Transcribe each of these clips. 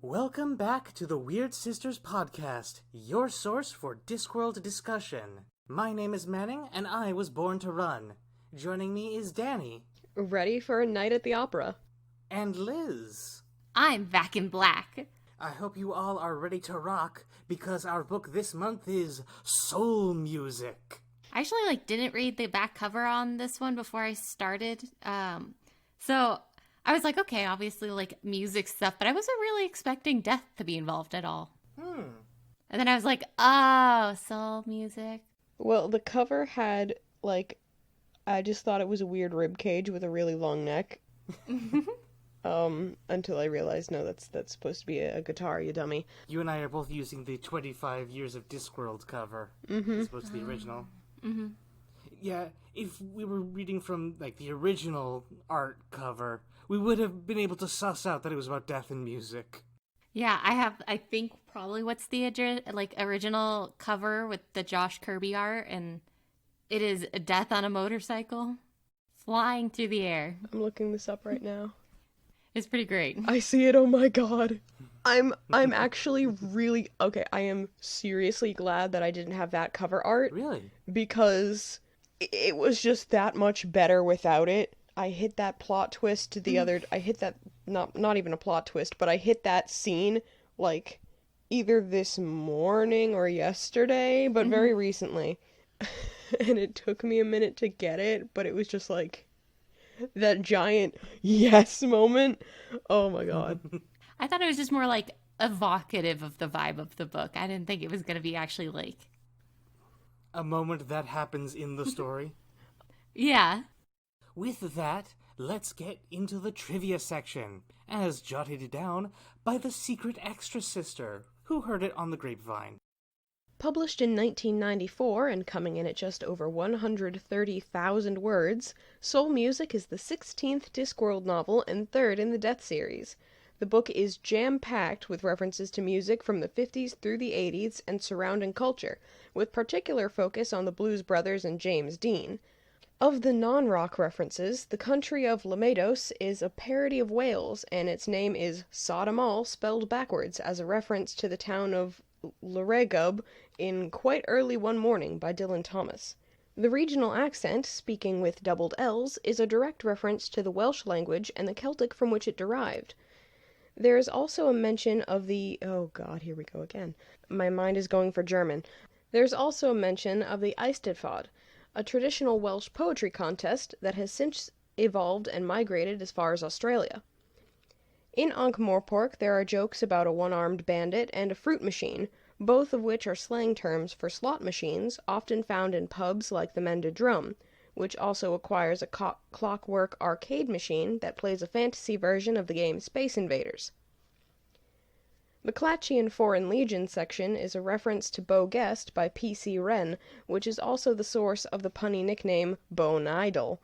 Welcome back to the Weird Sisters podcast, your source for Discworld discussion. My name is Manning, and I was born to run. Joining me is Danny. Ready for a night at the opera. And Liz. I'm back in black. I hope you all are ready to rock, because our book this month is Soul Music. I actually didn't read the back cover on this one before I started. So I was like, okay, obviously music stuff, but I wasn't really expecting death to be involved at all. And then I was like, oh, soul music. Well, the cover had, I just thought it was a weird rib cage with a really long neck. Until I realized, no, that's supposed to be a guitar, you dummy. You and I are both using the 25 Years of Discworld cover, as opposed to the original. Yeah, if we were reading from, the original art cover, we would have been able to suss out that it was about death and music. Yeah, I think probably what's the original cover with the Josh Kirby art, and it is a death on a motorcycle flying through the air. I'm looking this up right now. It's pretty great. I see it, oh my god. I'm actually really, okay, I am seriously glad that I didn't have that cover art. Really? Because it was just that much better without it. I hit that plot twist I hit that, not even a plot twist, but I hit that scene, either this morning or yesterday, but very recently. And it took me a minute to get it, but it was just that giant yes moment. Oh my god. I thought it was just more evocative of the vibe of the book. I didn't think it was going to be actually a moment that happens in the story. Yeah. With that, let's get into the trivia section, as jotted down by the secret extra sister, who heard it on the grapevine. Published in 1994 and coming in at just over 130,000 words, Soul Music is the 16th Discworld novel and third in the Death series. The book is jam-packed with references to music from the 50s through the 80s and surrounding culture, with particular focus on the Blues Brothers and James Dean. Of the non-rock references, the country of Lamados is a parody of Wales, and its name is Sodom All spelled backwards as a reference to the town of Llaregub in Quite Early One Morning by Dylan Thomas. The regional accent, speaking with doubled L's, is a direct reference to the Welsh language and the Celtic from which it derived. There is also a mention of the... oh god, here we go again. My mind is going for German. There's also a mention of the Eisteddfod, a traditional Welsh poetry contest that has since evolved and migrated as far as Australia. In Ankh-Morpork there are jokes about a one-armed bandit and a fruit machine, both of which are slang terms for slot machines, often found in pubs like the Mended Drum, which also acquires a clockwork arcade machine that plays a fantasy version of the game Space Invaders. The Clatchian Foreign Legion section is a reference to Beau Guest by P.C. Wren, which is also the source of the punny nickname Bone Idol.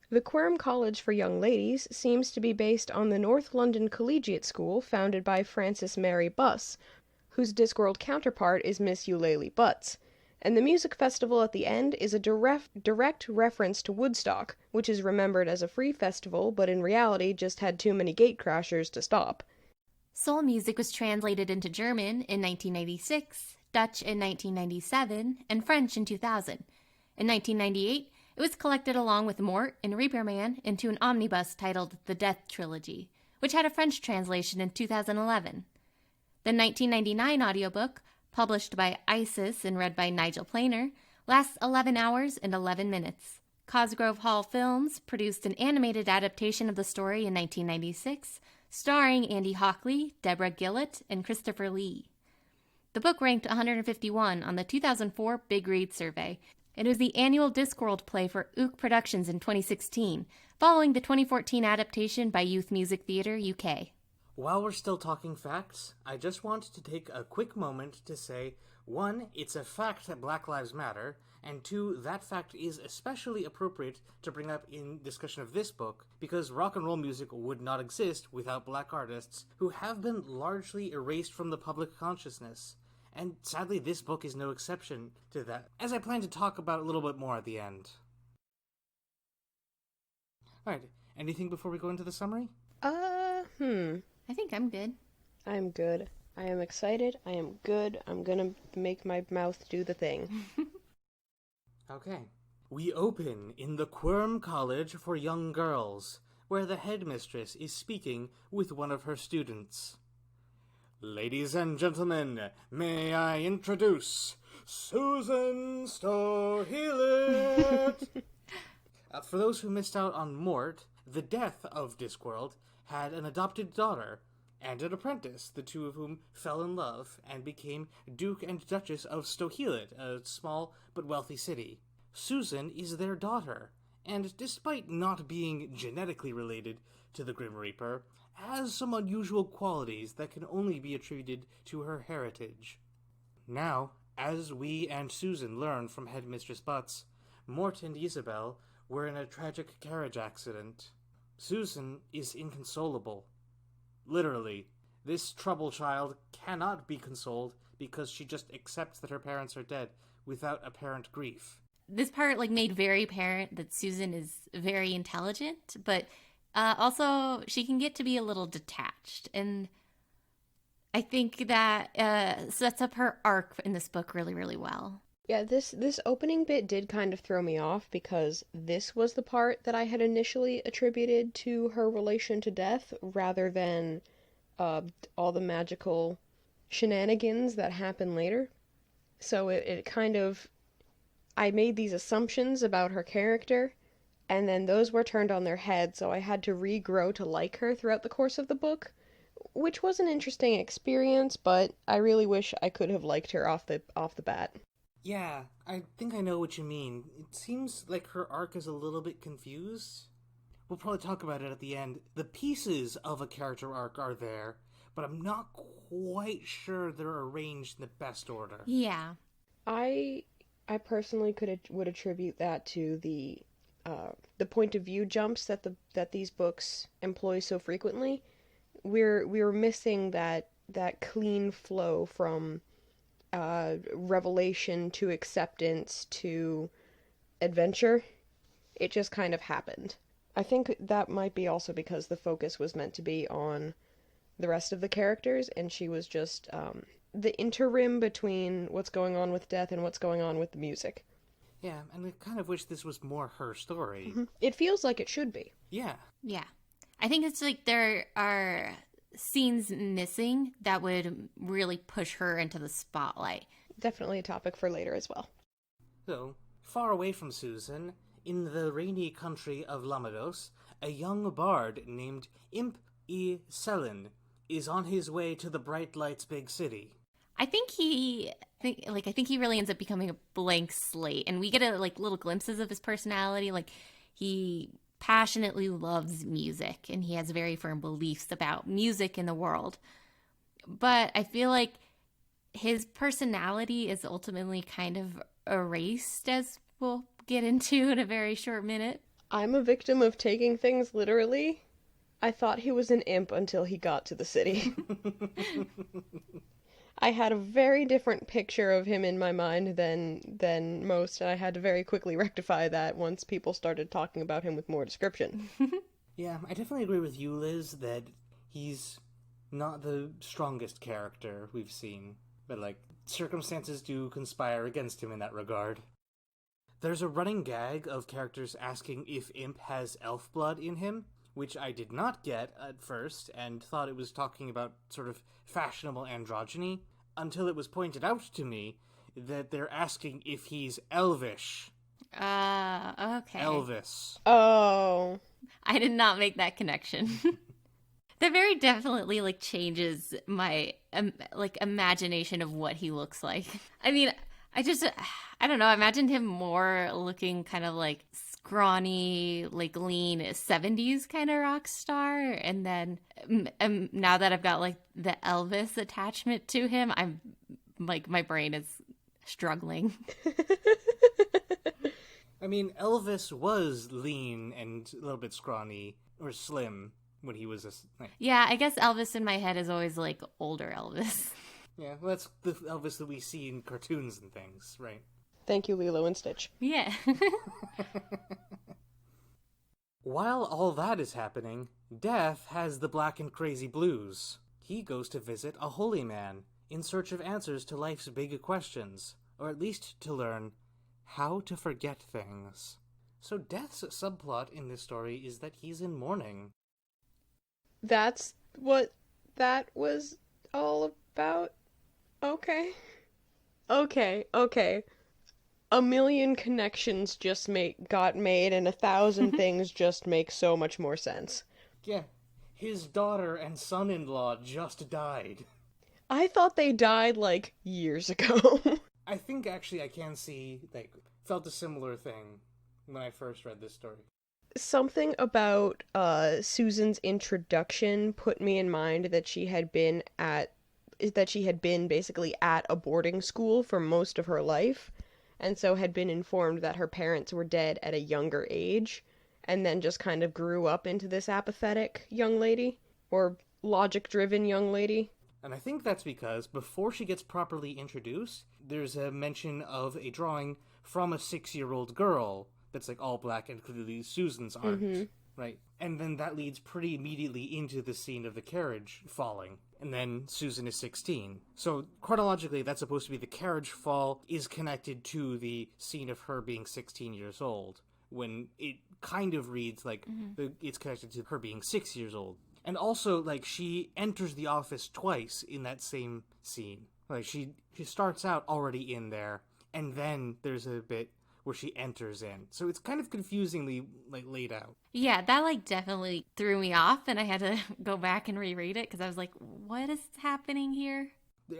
The Quirm College for Young Ladies seems to be based on the North London Collegiate School founded by Frances Mary Buss, whose Discworld counterpart is Miss Eulalie Butts, and the music festival at the end is a direct reference to Woodstock, which is remembered as a free festival but in reality just had too many gatecrashers to stop. Soul Music was translated into German in 1996, Dutch in 1997, and French in 2000. In 1998, it was collected along with Mort and Reaper Man into an omnibus titled The Death Trilogy, which had a French translation in 2011. The 1999 audiobook, published by Isis and read by Nigel Planer, lasts 11 hours and 11 minutes. Cosgrove Hall Films produced an animated adaptation of the story in 1996, starring Andy Hockley, Deborah Gillett, and Christopher Lee. The book ranked 151 on the 2004 Big Read Survey. It was the annual Discworld play for Ook Productions in 2016, following the 2014 adaptation by Youth Music Theatre UK. While we're still talking facts, I just want to take a quick moment to say, 1, it's a fact that Black Lives Matter, and 2, that fact is especially appropriate to bring up in discussion of this book, because rock and roll music would not exist without black artists who have been largely erased from the public consciousness. and sadly this book is no exception to that, as I plan to talk about a little bit more at the end. Alright, anything before we go into the summary? I think I'm good. I'm good. I am excited. I am good. I'm gonna make my mouth do the thing. Okay. We open in the Quirm College for Young Girls, where the headmistress is speaking with one of her students. Ladies and gentlemen, may I introduce Susan Stohillet? For those who missed out on Mort, the death of Discworld had an adopted daughter and an apprentice, the two of whom fell in love and became Duke and Duchess of Stohillet, a small but wealthy city. Susan is their daughter, and despite not being genetically related to the Grim Reaper, has some unusual qualities that can only be attributed to her heritage. Now, as we and Susan learn from Headmistress Butts, Mort and Isabel were in a tragic carriage accident. Susan is inconsolable. Literally, this trouble child cannot be consoled because she just accepts that her parents are dead without apparent grief. This part made very apparent that Susan is very intelligent, but also she can get to be a little detached, and I think that sets up her arc in this book really, really well. Yeah, this opening bit did kind of throw me off because this was the part that I had initially attributed to her relation to death rather than all the magical shenanigans that happen later. So it kind of... I made these assumptions about her character, and then those were turned on their head, so I had to regrow to like her throughout the course of the book, which was an interesting experience, but I really wish I could have liked her off the bat. Yeah, I think I know what you mean. It seems like her arc is a little bit confused. We'll probably talk about it at the end. The pieces of a character arc are there, but I'm not quite sure they're arranged in the best order. Yeah. I personally would attribute that to the point of view jumps that these books employ so frequently. We're missing that clean flow from revelation to acceptance to adventure. It just kind of happened. I think that might be also because the focus was meant to be on the rest of the characters, and she was just the interim between what's going on with death and what's going on with the music. Yeah, and I kind of wish this was more her story. Mm-hmm. It feels like it should be. Yeah. Yeah. I think it's there are scenes missing that would really push her into the spotlight. Definitely a topic for later as well. So, far away from Susan, in the rainy country of Lamados, a young bard named Imp E. Selin is on his way to the Bright Light's big city. I think he really ends up becoming a blank slate, and we get little glimpses of his personality. He passionately loves music, and he has very firm beliefs about music in the world. But I feel like his personality is ultimately kind of erased, as we'll get into in a very short minute. I'm a victim of taking things literally. I thought he was an imp until he got to the city. I had a very different picture of him in my mind than most, and I had to very quickly rectify that once people started talking about him with more description. Yeah, I definitely agree with you, Liz, that he's not the strongest character we've seen, but circumstances do conspire against him in that regard. There's a running gag of characters asking if Imp has elf blood in him, which I did not get at first, and thought it was talking about sort of fashionable androgyny, until it was pointed out to me that they're asking if he's elvish. Okay. Elvis. Oh. I did not make that connection. That very definitely changes my imagination of what he looks like. I mean, I don't know, I imagined him more looking kind of scrawny, lean 70s kind of rock star, and then now that I've got the Elvis attachment to him, I'm my brain is struggling. I mean, Elvis was lean and a little bit scrawny or slim when he was Yeah, I guess Elvis in my head is always older Elvis. Yeah, well, that's the Elvis that we see in cartoons and things, right? Thank you, Lilo and Stitch. Yeah. While all that is happening, Death has the black and crazy blues. He goes to visit a holy man in search of answers to life's big questions, or at least to learn how to forget things. So Death's subplot in this story is that he's in mourning. That's what that was all about? Okay. Okay. A million connections just got made, and 1,000 things just make so much more sense. Yeah, his daughter and son-in-law just died. I thought they died, like, years ago. I think actually I can see, felt a similar thing when I first read this story. Something about Susan's introduction put me in mind that she had been basically at a boarding school for most of her life, and so had been informed that her parents were dead at a younger age, and then just kind of grew up into this apathetic young lady, or logic-driven young lady. And I think that's because before she gets properly introduced, there's a mention of a drawing from a 6-year-old girl that's like all black and clearly Susan's art, right? And then that leads pretty immediately into the scene of the carriage falling. And then Susan is 16. So chronologically, that's supposed to be the carriage fall is connected to the scene of her being 16 years old, when it kind of reads like it's connected to her being 6 years old. And also, like, she enters the office twice in that same scene. Like, she starts out already in there, and then there's a bit where she enters in. So it's kind of confusingly, like, laid out. Yeah, that, like, definitely threw me off, and I had to go back and reread it, because I was like, what is happening here?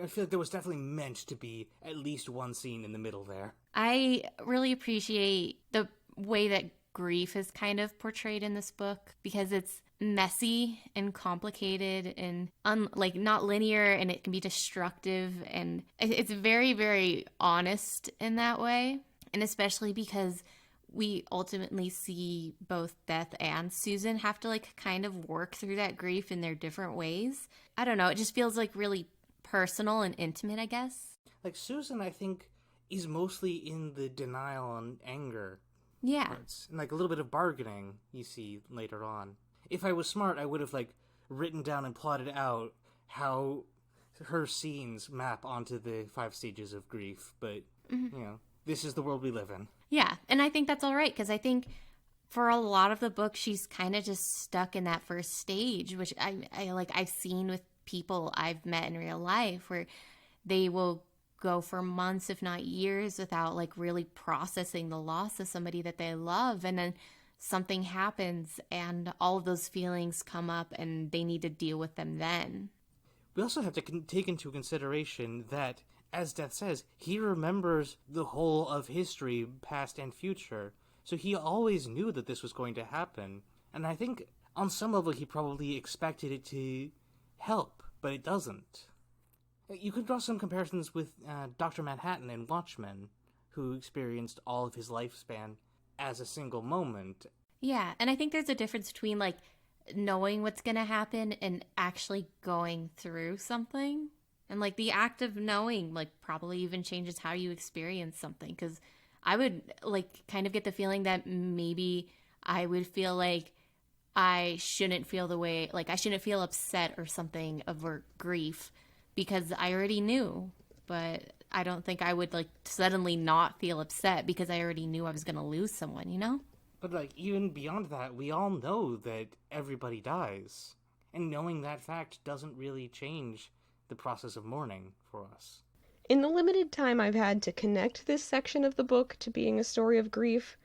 I feel like there was definitely meant to be at least one scene in the middle there. I really appreciate the way that grief is kind of portrayed in this book, because it's messy and complicated and not linear, and it can be destructive, and it's very, very honest in that way. And especially because we ultimately see both Death and Susan have to like kind of work through that grief in their different ways. I don't know, it just feels like really personal and intimate, I guess. Like Susan, I think, is mostly in the denial and anger. Yeah. Parts. And like a little bit of bargaining you see later on. If I was smart, I would have like written down and plotted out how her scenes map onto the 5 stages of grief, but you know, this is the world we live in. Yeah, and I think that's all right, because I think for a lot of the book, she's kind of just stuck in that first stage, which I've seen with people I've met in real life, where they will go for months, if not years, without like really processing the loss of somebody that they love, and then something happens and all of those feelings come up and they need to deal with them then. We also have to take into consideration that, as Death says, he remembers the whole of history, past and future. So he always knew that this was going to happen. And I think on some level he probably expected it to help, but it doesn't. You could draw some comparisons with Dr. Manhattan in Watchmen, who experienced all of his lifespan as a single moment. Yeah, and I think there's a difference between like knowing what's going to happen and actually going through something. And like the act of knowing like probably even changes how you experience something, because I would like kind of get the feeling that maybe I would feel like I shouldn't feel the way, like I shouldn't feel upset or something over grief because I already knew. But I don't think I would like suddenly not feel upset because I already knew I was going to lose someone, you know? But like even beyond that, we all know that everybody dies. And knowing that fact doesn't really change the process of mourning for us. In the limited time I've had to connect this section of the book to being a story of grief,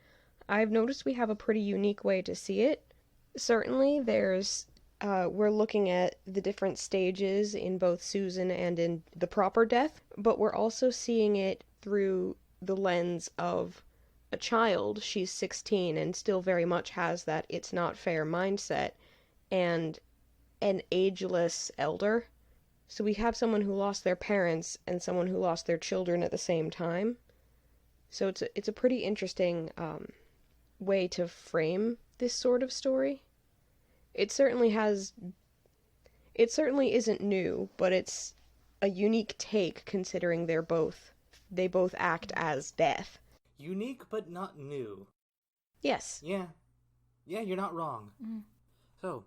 I've noticed we have a pretty unique way to see it. Certainly we're looking at the different stages in both Susan and in the proper death, but we're also seeing it through the lens of a child. She's 16 and still very much has that it's not fair mindset, and an ageless elder. So we have someone who lost their parents and someone who lost their children at the same time. So it's a pretty interesting way to frame this sort of story. It certainly isn't new, but it's a unique take considering they both act as death. Unique but not new. Yes. Yeah, you're not wrong. So,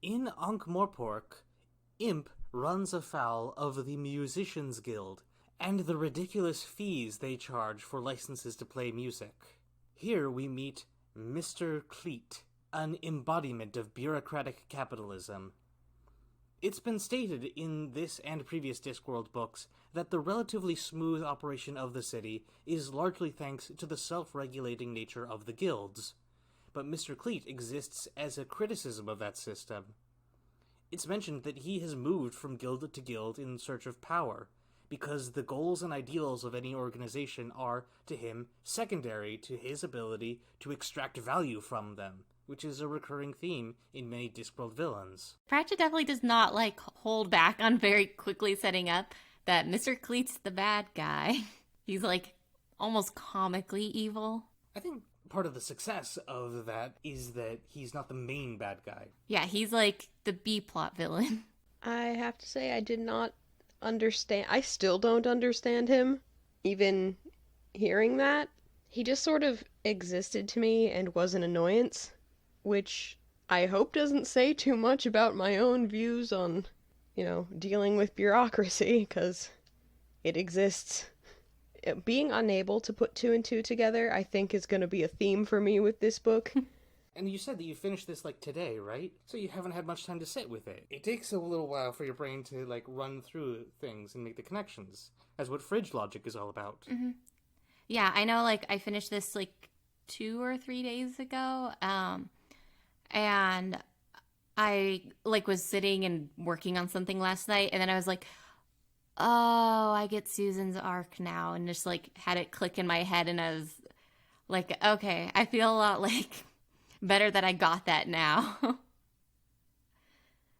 in Ankh-Morpork, Imp runs afoul of the Musicians Guild and the ridiculous fees they charge for licenses to play music. Here we meet Mr. Cleet, an embodiment of bureaucratic capitalism. It's been stated in this and previous Discworld books that the relatively smooth operation of the city is largely thanks to the self-regulating nature of the guilds, but Mr. Cleet exists as a criticism of that system. It's mentioned that he has moved from guild to guild in search of power, because the goals and ideals of any organization are, to him, secondary to his ability to extract value from them, which is a recurring theme in many Discworld villains. Pratchett definitely does not, hold back on very quickly setting up that Mr. Cleet's the bad guy. He's, almost comically evil. I think part of the success of that is that he's not the main bad guy. Yeah, he's, the B-plot villain. I have to say I did not understand. I still don't understand him, even hearing that. He just sort of existed to me and was an annoyance, which I hope doesn't say too much about my own views on, dealing with bureaucracy, because it exists. Being unable to put two and two together, I think, is going to be a theme for me with this book. And you said that you finished this, today, right? So you haven't had much time to sit with it. It takes a little while for your brain to, run through things and make the connections. That's what fridge logic is all about. Mm-hmm. Yeah, I know, I finished this, 2 or 3 days ago, and I, was sitting and working on something last night, and then I was like, oh, I get Susan's arc now, and just, had it click in my head, and I was like, okay, I feel a lot, better that I got that now.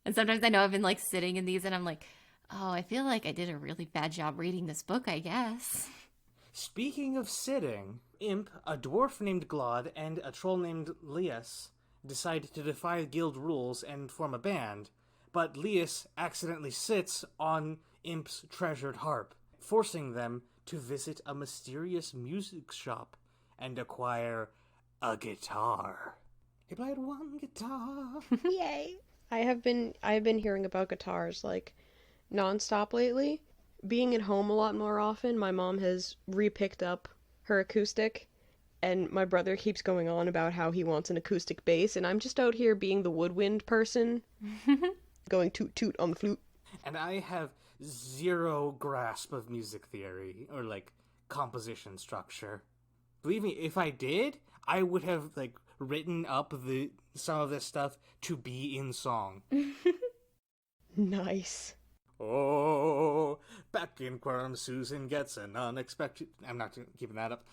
And sometimes I know I've been, sitting in these, and I'm like, oh, I feel like I did a really bad job reading this book, I guess. Speaking of sitting, Imp, a dwarf named Glod, and a troll named Lias decide to defy guild rules and form a band, but Lias accidentally sits on Imp's treasured harp, forcing them to visit a mysterious music shop and acquire a guitar. He played one guitar. Yay! I've been hearing about guitars nonstop lately. Being at home a lot more often, my mom has re-picked up her acoustic, and my brother keeps going on about how he wants an acoustic bass, and I'm just out here being the woodwind person, going toot toot on the flute. And I have zero grasp of music theory, or composition structure. Believe me, if I did, I would have written up some of this stuff to be in song. Nice. Oh, back in Quorum, Susan gets an unexpected... I'm not keeping that up.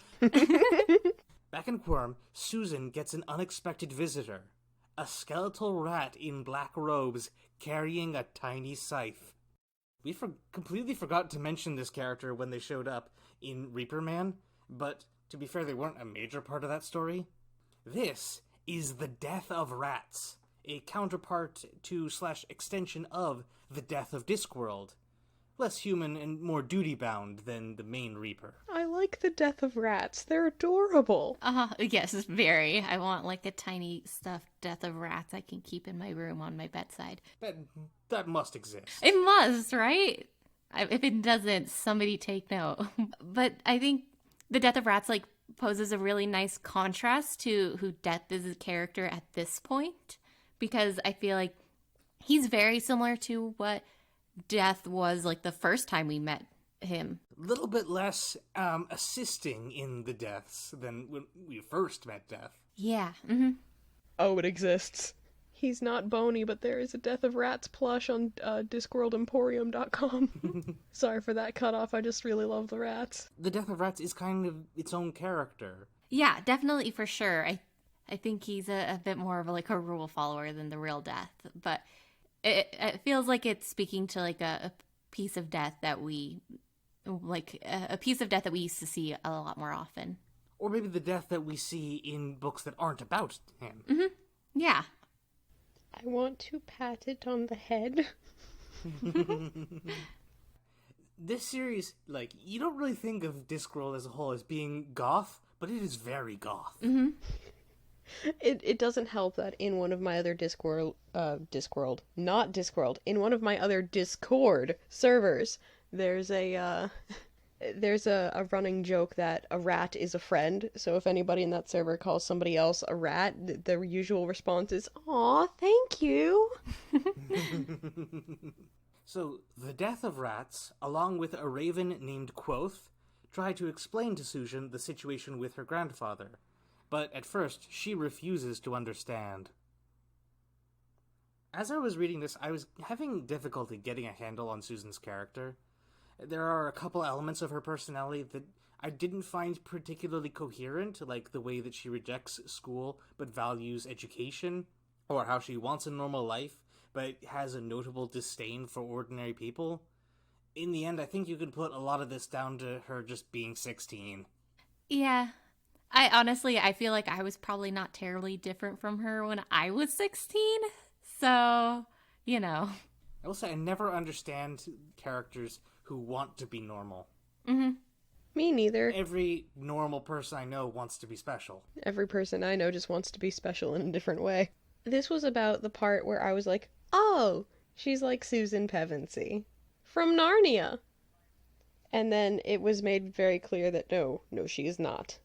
Back in Quorum, Susan gets an unexpected visitor. A skeletal rat in black robes carrying a tiny scythe. We completely forgot to mention this character when they showed up in Reaper Man, but to be fair, they weren't a major part of that story. This is the Death of Rats, a counterpart to / extension of the Death of Discworld. Less human and more duty-bound than the main Reaper. I like the Death of Rats. They're adorable. Yes, very. I want a tiny stuffed Death of Rats I can keep in my room on my bedside. That must exist. It must, right? If it doesn't, somebody take note. But I think the Death of Rats poses a really nice contrast to who Death is as a character at this point, because I feel like he's very similar to what Death was the first time we met him. A little bit less assisting in the deaths than when we first met Death. Yeah. Mm-hmm. Oh, it exists. He's not bony, but there is a Death of Rats plush on discworldemporium.com. Sorry for that cutoff, I just really love the rats. The Death of Rats is kind of its own character. Yeah, definitely, for sure. I think he's a bit more of a rule follower than the real Death, but it feels like it's speaking to a piece of Death that we a piece of Death that we used to see a lot more often, or maybe the Death that we see in books that aren't about him. Mm-hmm. Yeah. I want to pat it on the head. This series, like, you don't really think of Discworld as a whole as being goth, but it is very goth. Mm-hmm. It doesn't help that in one of my other in one of my other Discord servers, there's a running joke that a rat is a friend. So if anybody in that server calls somebody else a rat, the usual response is, "Aw, thank you." So, the death of rats, along with a raven named Quoth, try to explain to Susan the situation with her grandfather. But at first, she refuses to understand. As I was reading this, I was having difficulty getting a handle on Susan's character. There are a couple elements of her personality that I didn't find particularly coherent, like the way that she rejects school but values education, or how she wants a normal life but has a notable disdain for ordinary people. In the end, I think you can put a lot of this down to her just being 16. Yeah. I feel like I was probably not terribly different from her when I was 16. So, you know. I will say I never understand characters who want to be normal. Mm-hmm. Me neither. Every normal person I know wants to be special. Every person I know just wants to be special in a different way. This was about the part where I was like, oh, she's like Susan Pevensey from Narnia. And then it was made very clear that no, she is not.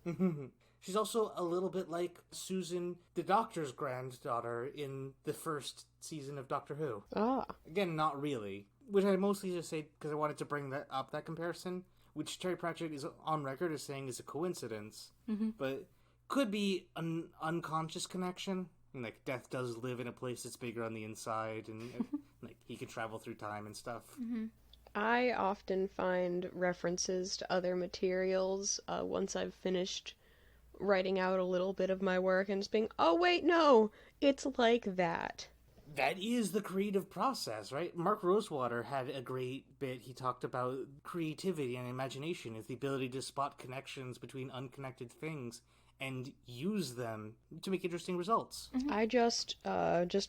She's also a little bit like Susan, the Doctor's granddaughter in the first season of Doctor Who. Ah. Again, not really. Which I mostly just say because I wanted to bring that comparison, which Terry Pratchett is on record as saying is a coincidence, but could be an unconscious connection. And, like, Death does live in a place that's bigger on the inside, and like he can travel through time and stuff. I often find references to other materials once I've finished writing out a little bit of my work and just being, oh wait, no, it's like that. That is the creative process, right? Mark Rosewater had a great bit. He talked about creativity and imagination as the ability to spot connections between unconnected things and use them to make interesting results. I just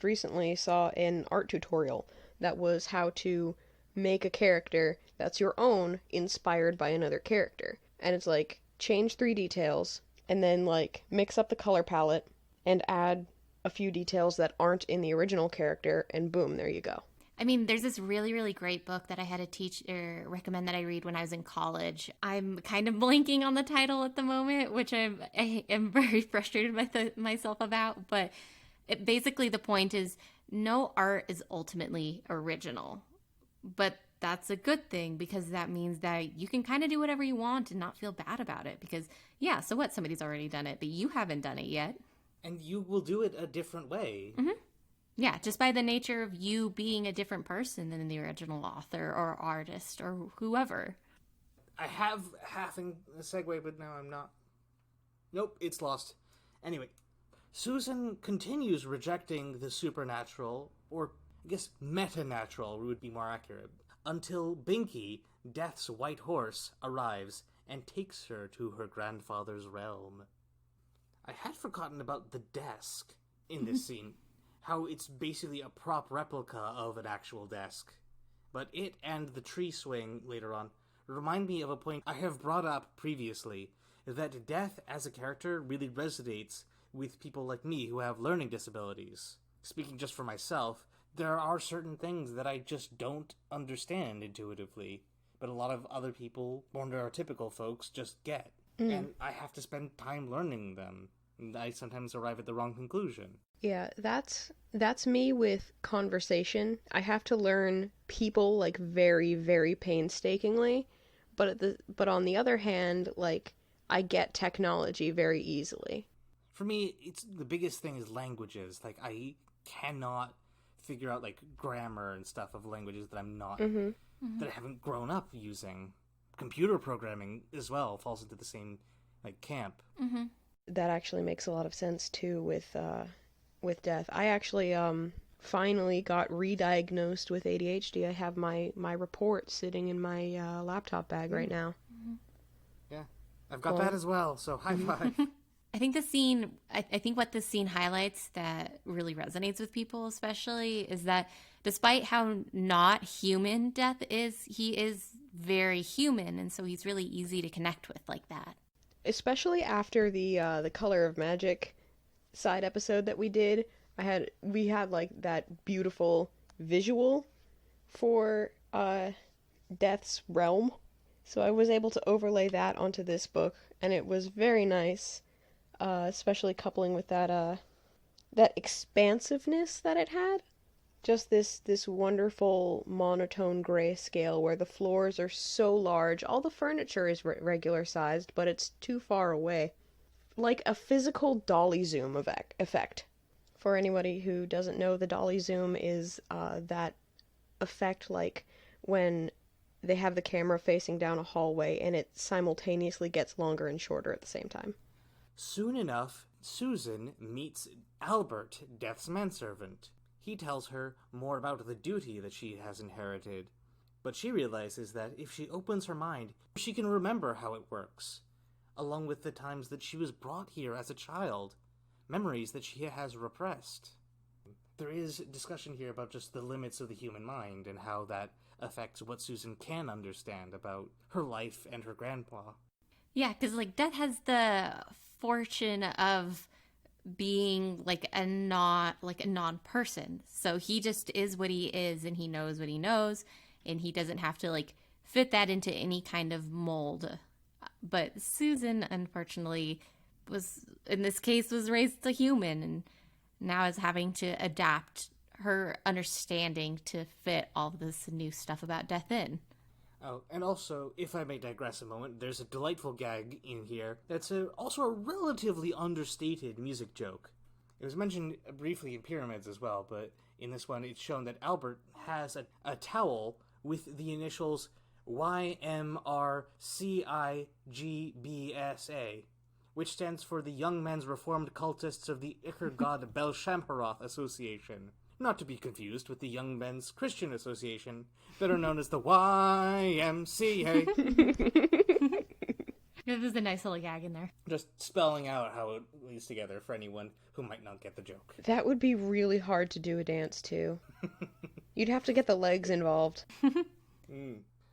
recently saw an art tutorial that was how to make a character that's your own inspired by another character. And it's like, change 3 details, and then like mix up the color palette and add a few details that aren't in the original character, and boom, there you go. I mean, there's this really, really great book that I had a teacher recommend that I read when I was in college. I'm kind of blanking on the title at the moment, which I am very frustrated with myself about. But basically the point is no art is ultimately original. But that's a good thing because that means that you can kind of do whatever you want and not feel bad about it. Because, yeah, so what? Somebody's already done it, but you haven't done it yet. And you will do it a different way. Yeah, just by the nature of you being a different person than the original author or artist or whoever. I have half a segue, but now I'm not. Nope, it's lost. Anyway, Susan continues rejecting the supernatural, or I guess metanatural would be more accurate, until Binky, Death's white horse, arrives and takes her to her grandfather's realm. I had forgotten about the desk in this scene. How it's basically a prop replica of an actual desk. But it and the tree swing later on remind me of a point I have brought up previously, that Death as a character really resonates with people like me who have learning disabilities. Speaking just for myself, there are certain things that I just don't understand intuitively, but a lot of other people, more neurotypical folks, just get. And I have to spend time learning them. And I sometimes arrive at the wrong conclusion. Yeah, that's me with conversation. I have to learn people like very, very painstakingly, but on the other hand, like I get technology very easily. For me, it's the biggest thing is languages. Like I cannot figure out like grammar and stuff of languages that I'm not that I haven't grown up using. Computer programming as well falls into the same like camp. That actually makes a lot of sense too with Death. I actually finally got re-diagnosed with ADHD. I have my report sitting in my laptop bag right now. Yeah, I've got that as well, so high five. I think I think what this scene highlights that really resonates with people especially is that despite how not human Death is, he is very human, and so he's really easy to connect with like that. Especially after the Color of Magic side episode that we did, we had like that beautiful visual for Death's realm. So I was able to overlay that onto this book, and it was very nice, especially coupling with that expansiveness that it had. Just this wonderful monotone grayscale where the floors are so large, all the furniture is regular sized, but it's too far away. Like a physical dolly zoom effect. For anybody who doesn't know, the dolly zoom is that effect like when they have the camera facing down a hallway and it simultaneously gets longer and shorter at the same time. Soon enough, Susan meets Albert, Death's manservant. He tells her more about the duty that she has inherited, but she realizes that if she opens her mind, she can remember how it works, along with the times that she was brought here as a child, memories that she has repressed. There is discussion here about just the limits of the human mind and how that affects what Susan can understand about her life and her grandpa. Yeah, because like Death has the fortune of being like a non-person. So he just is what he is, and he knows what he knows, and he doesn't have to like fit that into any kind of mold. But Susan, unfortunately, was raised a human, and now is having to adapt her understanding to fit all this new stuff about Death in. Oh, and also, if I may digress a moment, there's a delightful gag in here that's also a relatively understated music joke. It was mentioned briefly in Pyramids as well, but in this one it's shown that Albert has a towel with the initials YMRCIGBSA, which stands for the Young Men's Reformed Cultists of the Ichor God Belshamharoth Association. Not to be confused with the Young Men's Christian Association, better known as the YMCA. There's a nice little gag in there. Just spelling out how it leads together for anyone who might not get the joke. That would be really hard to do a dance to. You'd have to get the legs involved.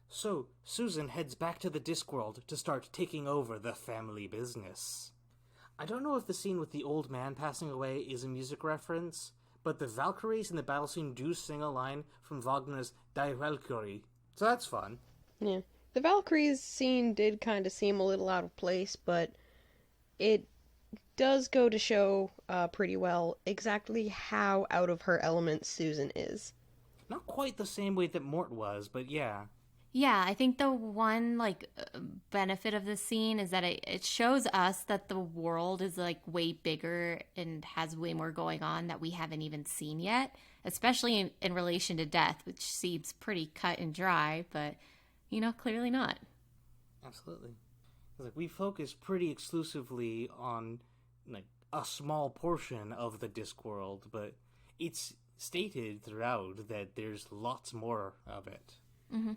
So, Susan heads back to the Discworld to start taking over the family business. I don't know if the scene with the old man passing away is a music reference, but the Valkyries in the battle scene do sing a line from Wagner's Die Walküre, so that's fun. Yeah. The Valkyries scene did kind of seem a little out of place, but it does go to show pretty well exactly how out of her element Susan is. Not quite the same way that Mort was, but yeah. Yeah, I think the one benefit of this scene is that it shows us that the world is like way bigger and has way more going on that we haven't even seen yet, especially in relation to Death, which seems pretty cut and dry, but clearly not. Absolutely. Like, we focus pretty exclusively on like a small portion of the Discworld, but it's stated throughout that there's lots more of it. Mm-hmm.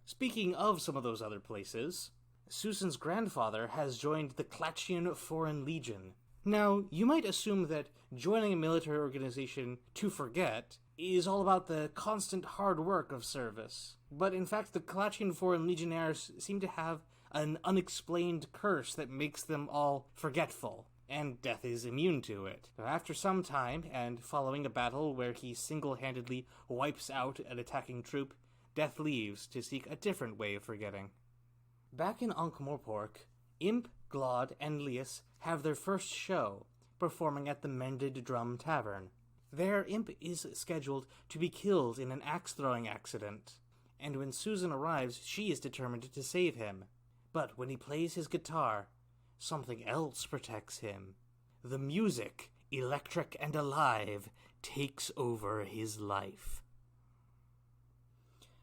Speaking of some of those other places, Susan's grandfather has joined the Klatchian Foreign Legion. Now, you might assume that joining a military organization to forget is all about the constant hard work of service. But in fact, the Klatchian Foreign Legionnaires seem to have an unexplained curse that makes them all forgetful, and Death is immune to it. After some time, and following a battle where he single-handedly wipes out an attacking troop, Death leaves to seek a different way of forgetting. Back in Ankh-Morpork, Imp, Glod, and Lias have their first show, performing at the Mended Drum Tavern. There, Imp is scheduled to be killed in an axe-throwing accident, and when Susan arrives, she is determined to save him. But when he plays his guitar, something else protects him. The music, electric and alive, takes over his life.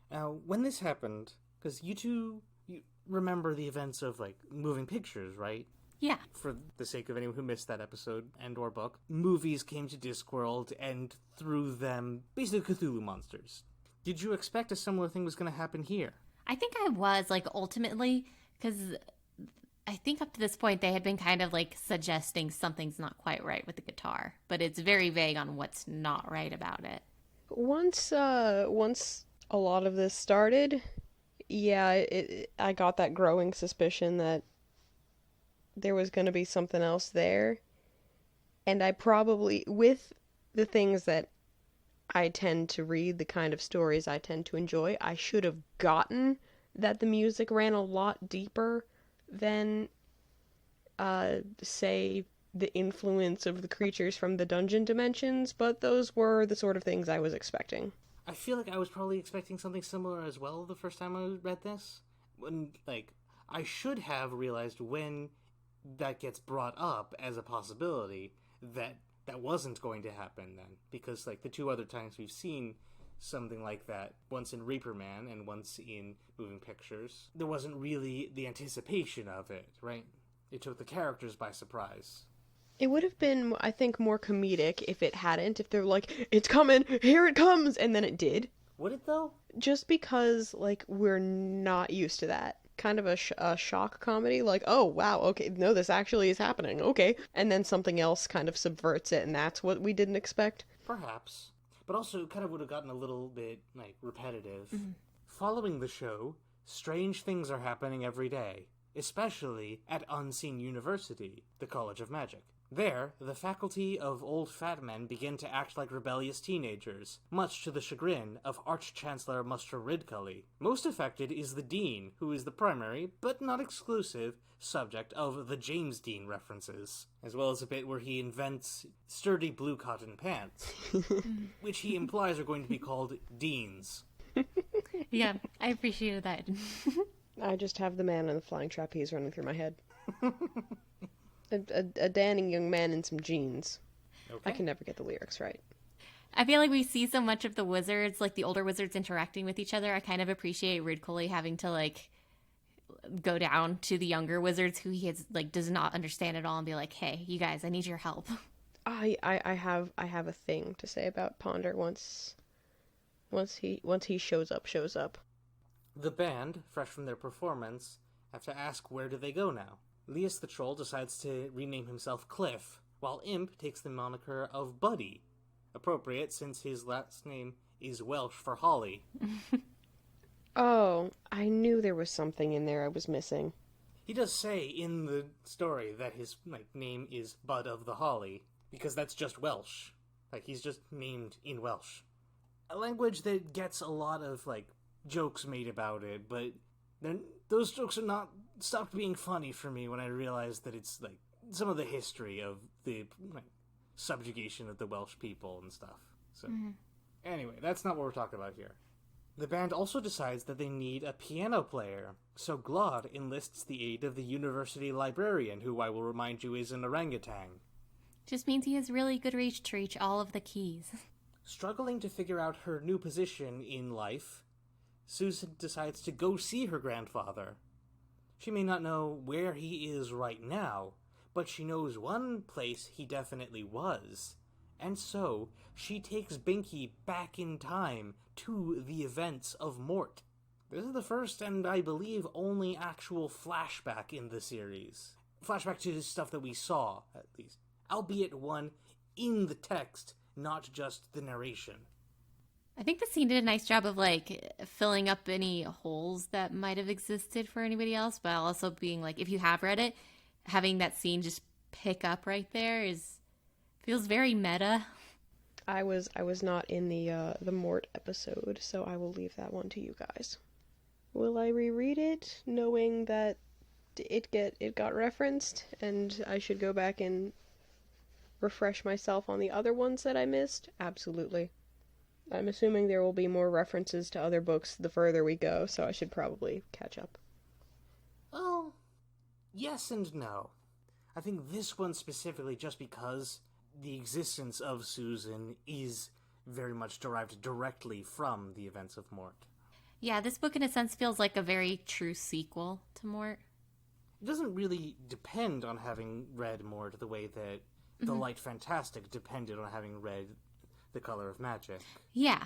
Now, when this happened, because you remember the events of, moving pictures, right? Yeah. For the sake of anyone who missed that episode and or book, movies came to Discworld, and through them, basically Cthulhu monsters. Did you expect a similar thing was going to happen here? I think I was, ultimately, because I think up to this point they had been kind of, suggesting something's not quite right with the guitar. But it's very vague on what's not right about it. Once a lot of this started, Yeah, I got that growing suspicion that there was going to be something else there. And I probably, with the things that I tend to read, the kind of stories I tend to enjoy, I should have gotten that the music ran a lot deeper than, say, the influence of the creatures from the dungeon dimensions, but those were the sort of things I was expecting. I feel like I was probably expecting something similar as well the first time I read this. When, like, I should have realized when that gets brought up as a possibility that wasn't going to happen then. Because, like, the two other times we've seen something like that, once in Reaper Man and once in Moving Pictures, there wasn't really the anticipation of it, right? It took the characters by surprise. It would have been, I think, more comedic if it hadn't, if they're like, it's coming, here it comes, and then it did. Would it, though? Just because, like, we're not used to that. Kind of a shock comedy, like, oh, wow, okay, no, this actually is happening, okay. And then something else kind of subverts it, and that's what we didn't expect. Perhaps. But also, it kind of would have gotten a little bit, like, repetitive. Mm-hmm. Following the show, strange things are happening every day, especially at Unseen University, the College of Magic. There, the faculty of old fat men begin to act like rebellious teenagers, much to the chagrin of Arch-Chancellor Muster Ridcully. Most affected is the Dean, who is the primary, but not exclusive, subject of the James Dean references, as well as a bit where he invents sturdy blue cotton pants, which he implies are going to be called Deans. Yeah, I appreciated that. I just have the man on the flying trapeze running through my head. A Danning young man in some jeans. Okay. I can never get the lyrics right. I feel like we see so much of the wizards, like the older wizards interacting with each other. I kind of appreciate Ridcully having to, like, go down to the younger wizards who he has, like, does not understand at all and be like, hey, you guys, I need your help. I have a thing to say about Ponder once he shows up. The band, fresh from their performance, have to ask where do they go now. Leas the Troll decides to rename himself Cliff, while Imp takes the moniker of Buddy, appropriate since his last name is Welsh for Holly. Oh, I knew there was something in there I was missing. He does say in the story that his name is Bud of the Holly, because that's just Welsh. Like, he's just named in Welsh. A language that gets a lot of, like, jokes made about it, but those jokes are not stopped being funny for me when I realized that it's, like, some of the history of the, like, subjugation of the Welsh people and stuff. So, Anyway, that's not what we're talking about here. The band also decides that they need a piano player, so Glod enlists the aid of the university librarian, who I will remind you is an orangutan. Just means he has really good reach to reach all of the keys. Struggling to figure out her new position in life, Susan decides to go see her grandfather. She may not know where he is right now, but she knows one place he definitely was. And so, she takes Binky back in time to the events of Mort. This is the first and, I believe, only actual flashback in the series. Flashback to stuff that we saw, at least. Albeit one in the text, not just the narration. I think the scene did a nice job of, like, filling up any holes that might have existed for anybody else, but also being, like, if you have read it, having that scene just pick up right there feels very meta. I was not in the Mort episode, so I will leave that one to you guys. Will I reread it, knowing that it got referenced, and I should go back and refresh myself on the other ones that I missed? Absolutely. I'm assuming there will be more references to other books the further we go, so I should probably catch up. Oh, yes and no. I think this one specifically just because the existence of Susan is very much derived directly from the events of Mort. Yeah, this book in a sense feels like a very true sequel to Mort. It doesn't really depend on having read Mort the way that The Light Fantastic depended on having read The Color of Magic. Yeah.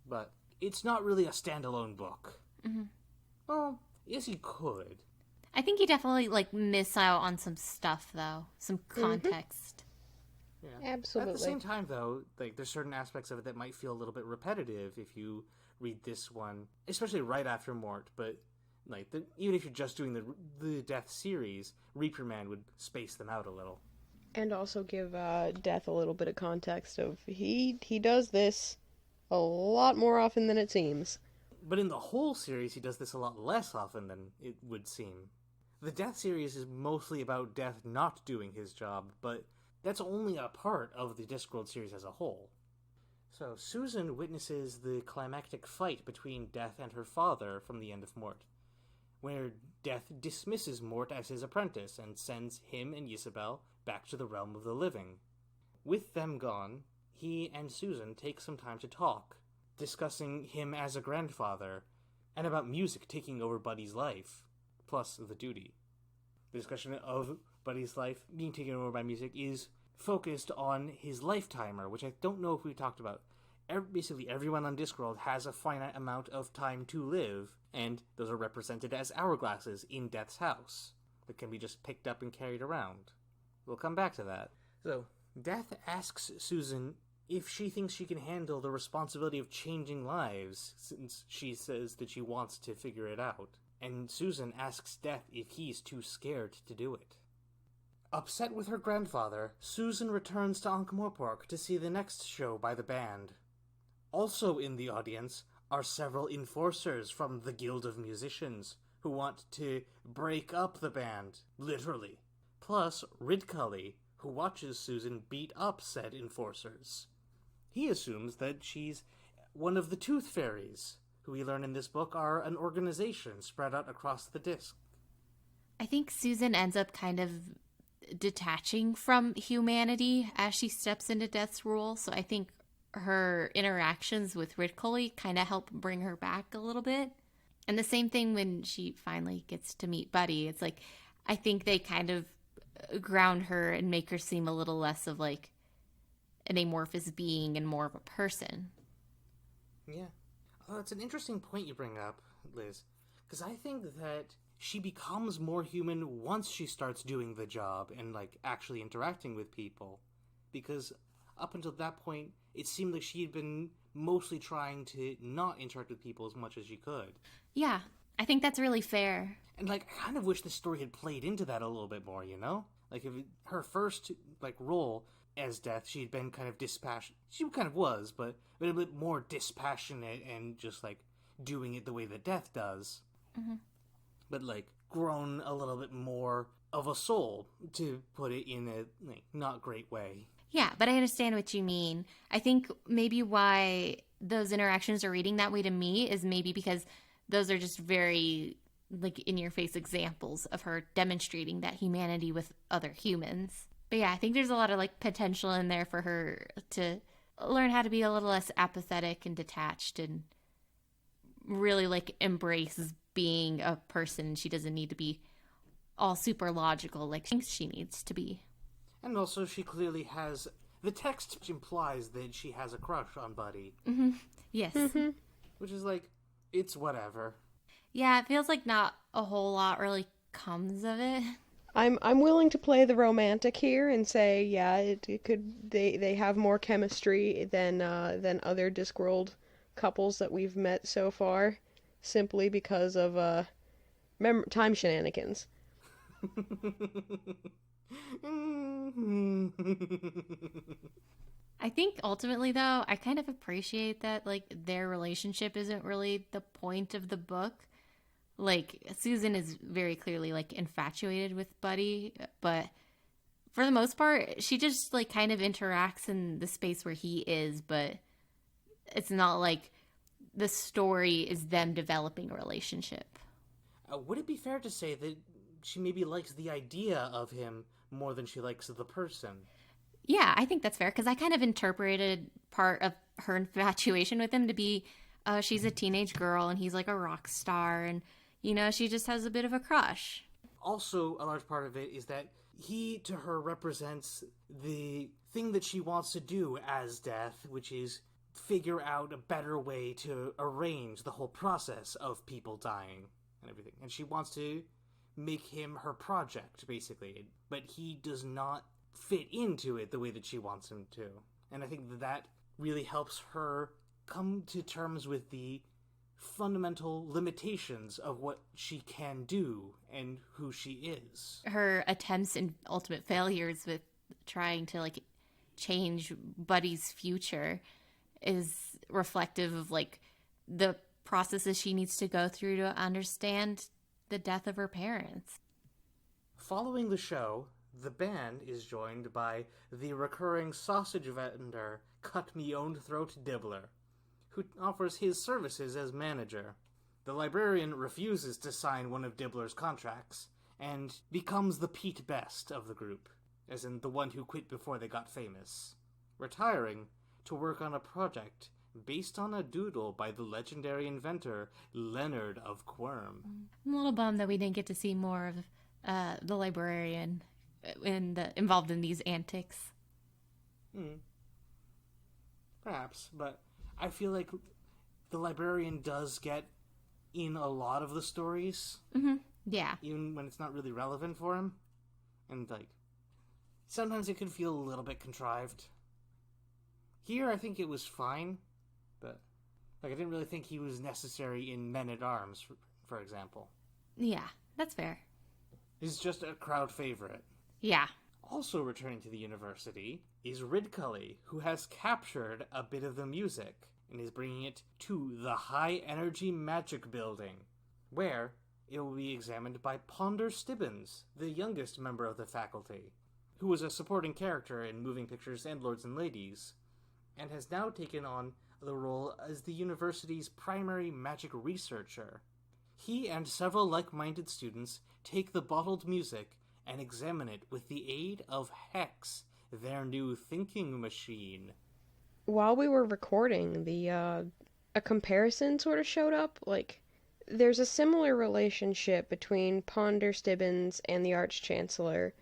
But it's not really a standalone book. Well, yes, you could. I think you definitely, like, miss out on some stuff, though. Some context. Yeah. Absolutely. At the same time, though, like, there's certain aspects of it that might feel a little bit repetitive if you read this one, especially right after Mort, but like even if you're just doing the Death series, Reaper Man would space them out a little. And also give Death a little bit of context of he does this a lot more often than it seems. But in the whole series, he does this a lot less often than it would seem. The Death series is mostly about Death not doing his job, but that's only a part of the Discworld series as a whole. So Susan witnesses the climactic fight between Death and her father from the end of Mort, where Death dismisses Mort as his apprentice and sends him and Isabel back to the realm of the living. With them gone, he and Susan take some time to talk, discussing him as a grandfather, and about music taking over Buddy's life, plus the duty. The discussion of Buddy's life being taken over by music is focused on his lifetimer, which I don't know if we talked about. Basically, everyone on Discworld has a finite amount of time to live, and those are represented as hourglasses in Death's house that can be just picked up and carried around. We'll come back to that. So, Death asks Susan if she thinks she can handle the responsibility of changing lives, since she says that she wants to figure it out. And Susan asks Death if he's too scared to do it. Upset with her grandfather, Susan returns to Ankh-Morpork to see the next show by the band. Also in the audience are several enforcers from the Guild of Musicians, who want to break up the band, literally. Plus, Ridcully, who watches Susan beat up said enforcers. He assumes that she's one of the Tooth Fairies, who we learn in this book are an organization spread out across the disc. I think Susan ends up kind of detaching from humanity as she steps into Death's role, so I think her interactions with Ridcully kind of help bring her back a little bit. And the same thing when she finally gets to meet Buddy. It's like, I think they kind of ground her and make her seem a little less of like an amorphous being and more of a person. Yeah. Oh, it's an interesting point you bring up, Liz, because I think that she becomes more human once she starts doing the job and like actually interacting with people, because up until that point it seemed like she had been mostly trying to not interact with people as much as she could. Yeah, I think that's really fair. And like, I kind of wish the story had played into that a little bit more, you know? Like, if her first like role as Death, she'd been kind of dispassionate. She kind of was, but a bit more dispassionate and just like doing it the way that Death does. Mm-hmm. But like grown a little bit more of a soul, to put it in a like not great way. Yeah, but I understand what you mean. I think maybe why those interactions are reading that way to me is maybe because those are just very like in-your-face examples of her demonstrating that humanity with other humans. But yeah, I think there's a lot of like potential in there for her to learn how to be a little less apathetic and detached and really like embrace being a person. She doesn't need to be all super logical like she thinks she needs to be. And also she clearly has, the text implies that she has a crush on Buddy. Mm-hmm. Yes. Mm-hmm. Which is like, it's whatever. Yeah, it feels like not a whole lot really comes of it. I'm willing to play the romantic here and say, yeah, it could they have more chemistry than other Discworld couples that we've met so far, simply because of time shenanigans. I think ultimately, though, I kind of appreciate that, like, their relationship isn't really the point of the book. Like, Susan is very clearly, like, infatuated with Buddy, but for the most part, she just, like, kind of interacts in the space where he is, but it's not like the story is them developing a relationship. Would it be fair to say that she maybe likes the idea of him more than she likes the person? Yeah, I think that's fair, because I kind of interpreted part of her infatuation with him to be she's a teenage girl and he's like a rock star, and, you know, she just has a bit of a crush. Also, a large part of it is that he, to her, represents the thing that she wants to do as Death, which is figure out a better way to arrange the whole process of people dying and everything. And she wants to make him her project, basically. But he does not fit into it the way that she wants him to. And I think that really helps her come to terms with the fundamental limitations of what she can do and who she is. Her attempts and ultimate failures with trying to like change Buddy's future is reflective of like the processes she needs to go through to understand the death of her parents. Following the show, the band is joined by the recurring sausage vendor Cut Me Own Throat Dibbler, who offers his services as manager. The librarian refuses to sign one of Dibbler's contracts and becomes the Pete Best of the group, as in the one who quit before they got famous, retiring to work on a project based on a doodle by the legendary inventor Leonard of Quirm. I'm a little bummed that we didn't get to see more of the librarian involved in these antics. Perhaps, but I feel like the librarian does get in a lot of the stories. Mm-hmm. Yeah. Even when it's not really relevant for him. And, like, sometimes it can feel a little bit contrived. Here, I think it was fine, but, like, I didn't really think he was necessary in Men-at-Arms, for example. Yeah, that's fair. He's just a crowd favorite. Yeah. Also returning to the university is Ridcully, who has captured a bit of the music and is bringing it to the High Energy Magic Building, where it will be examined by Ponder Stibbins, the youngest member of the faculty, who was a supporting character in moving pictures and Lords and Ladies, and has now taken on the role as the university's primary magic researcher. He and several like-minded students take the bottled music and examine it with the aid of Hex, their new thinking machine. While we were recording, a comparison sort of showed up. Like, there's a similar relationship between Ponder Stibbins and the Arch-Chancellor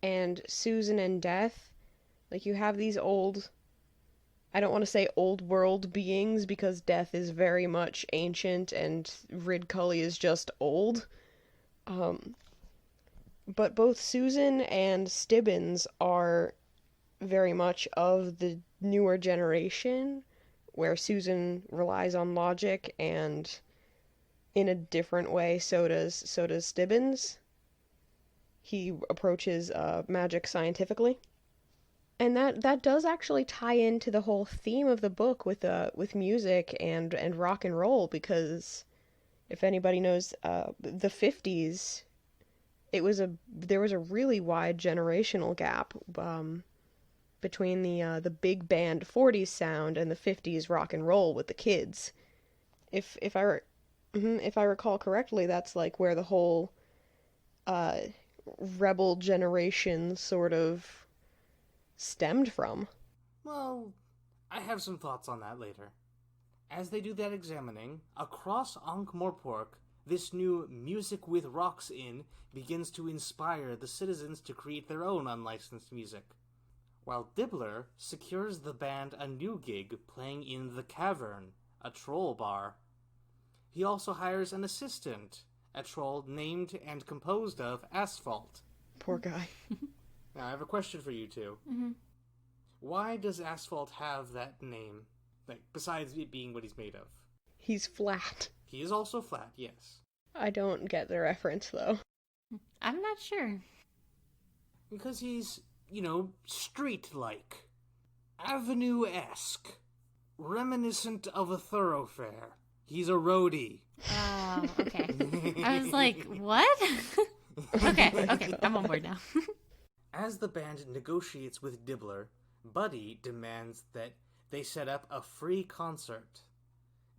and Susan and Death. Like, you have these old... I don't want to say old world beings because Death is very much ancient and Ridcully is just old. But both Susan and Stibbins are very much of the newer generation, where Susan relies on logic, and in a different way so does Stibbins. He approaches magic scientifically. And that does actually tie into the whole theme of the book with music and rock and roll, because if anybody knows the 50s, there was a really wide generational gap between the big band 40s sound and the 50s rock and roll with the kids. If I recall correctly, that's like where the whole rebel generation sort of stemmed from. Well, I have some thoughts on that later. As they do that examining, across Ankh-Morpork, this new Music with Rocks Inn begins to inspire the citizens to create their own unlicensed music, while Dibbler secures the band a new gig playing in The Cavern, a troll bar. He also hires an assistant, a troll named and composed of Asphalt. Poor guy. Now, I have a question for you two. Mm-hmm. Why does Asphalt have that name, like, besides it being what he's made of? He's flat. He is also flat, yes. I don't get the reference, though. I'm not sure. Because he's, street-like. Avenue-esque. Reminiscent of a thoroughfare. He's a roadie. Oh, okay. I was like, what? Okay, I'm on board now. As the band negotiates with Dibbler, Buddy demands that they set up a free concert.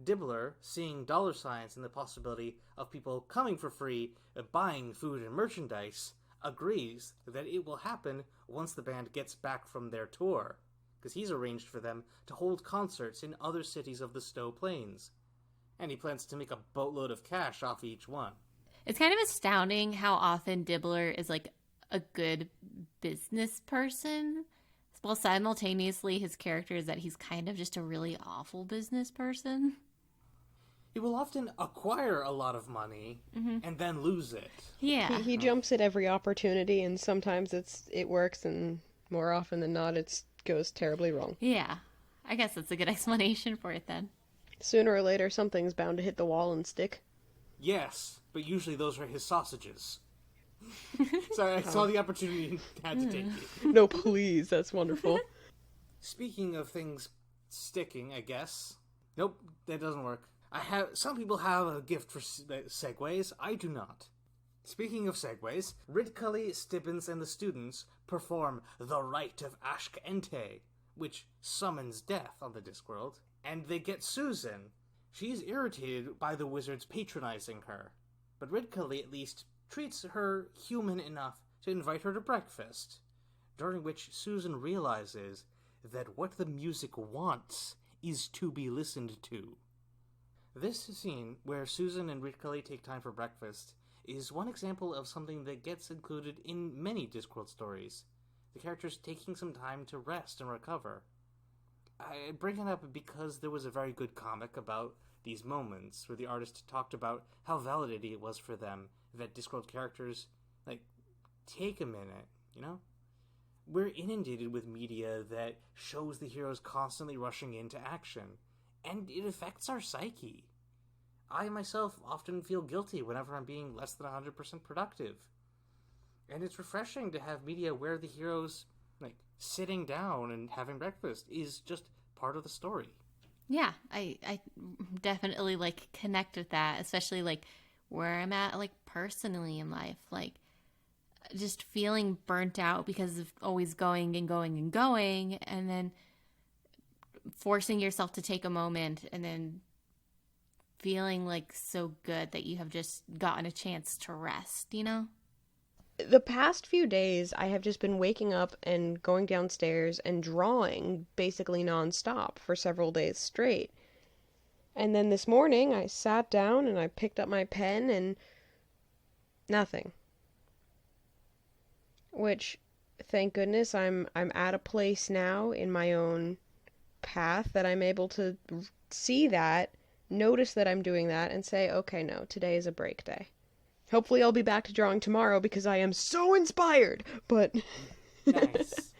Dibbler, seeing dollar signs and the possibility of people coming for free, buying food and merchandise, agrees that it will happen once the band gets back from their tour, because he's arranged for them to hold concerts in other cities of the Stowe Plains, and he plans to make a boatload of cash off each one. It's kind of astounding how often Dibbler is like a good business person, while simultaneously his character is that he's kind of just a really awful business person. He will often acquire a lot of money and then lose it. Yeah. He jumps at every opportunity, and sometimes it works, and more often than not, it goes terribly wrong. Yeah. I guess that's a good explanation for it then. Sooner or later, something's bound to hit the wall and stick. Yes, but usually those are his sausages. So I saw the opportunity and had to take it. No, please, that's wonderful. Speaking of things sticking, I guess. Nope, that doesn't work. Some people have a gift for segues. I do not. Speaking of segues, Ridcully, Stibbins, and the students perform the Rite of Ashk Ente, which summons death on the Discworld, and they get Susan. She's irritated by the wizards patronizing her, but Ridcully at least treats her human enough to invite her to breakfast, during which Susan realizes that what the music wants is to be listened to. This scene, where Susan and Ridcully take time for breakfast, is one example of something that gets included in many Discworld stories. The characters taking some time to rest and recover. I bring it up because there was a very good comic about these moments, where the artist talked about how validating it was for them that Discworld characters, take a minute, you know? We're inundated with media that shows the heroes constantly rushing into action, and it affects our psyche. I myself often feel guilty whenever I'm being less than 100% productive. And it's refreshing to have media where the heroes, sitting down and having breakfast is just part of the story. Yeah, I definitely, connect with that, especially, where I'm at, personally in life. Just feeling burnt out because of always going and going and going, and then forcing yourself to take a moment and then feeling so good that you have just gotten a chance to rest, you know? The past few days, I have just been waking up and going downstairs and drawing basically nonstop for several days straight. And then this morning, I sat down and I picked up my pen and nothing. Which, thank goodness, I'm at a place now in my own path that I'm able to see that, notice that I'm doing that, and say, okay, no, today is a break day. Hopefully I'll be back to drawing tomorrow because I am so inspired, but... Nice.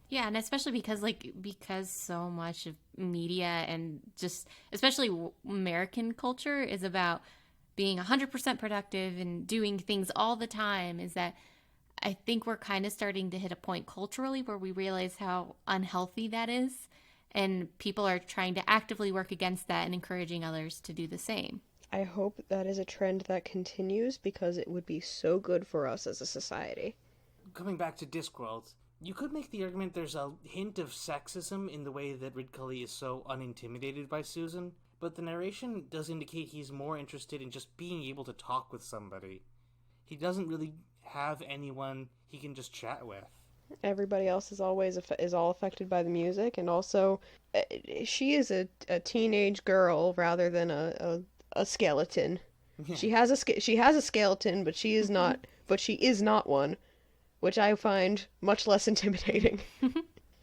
Yeah, and especially because so much of media and just, especially American culture, is about being 100% productive and doing things all the time, is that I think we're kind of starting to hit a point culturally where we realize how unhealthy that is, and people are trying to actively work against that and encouraging others to do the same. I hope that is a trend that continues because it would be so good for us as a society. Coming back to Discworld, you could make the argument there's a hint of sexism in the way that Ridcully is so unintimidated by Susan, but the narration does indicate he's more interested in just being able to talk with somebody. He doesn't really have anyone he can just chat with. Everybody else is all affected by the music, and also she is a teenage girl rather than a skeleton. Yeah. She has a skeleton, but she is not one, which I find much less intimidating.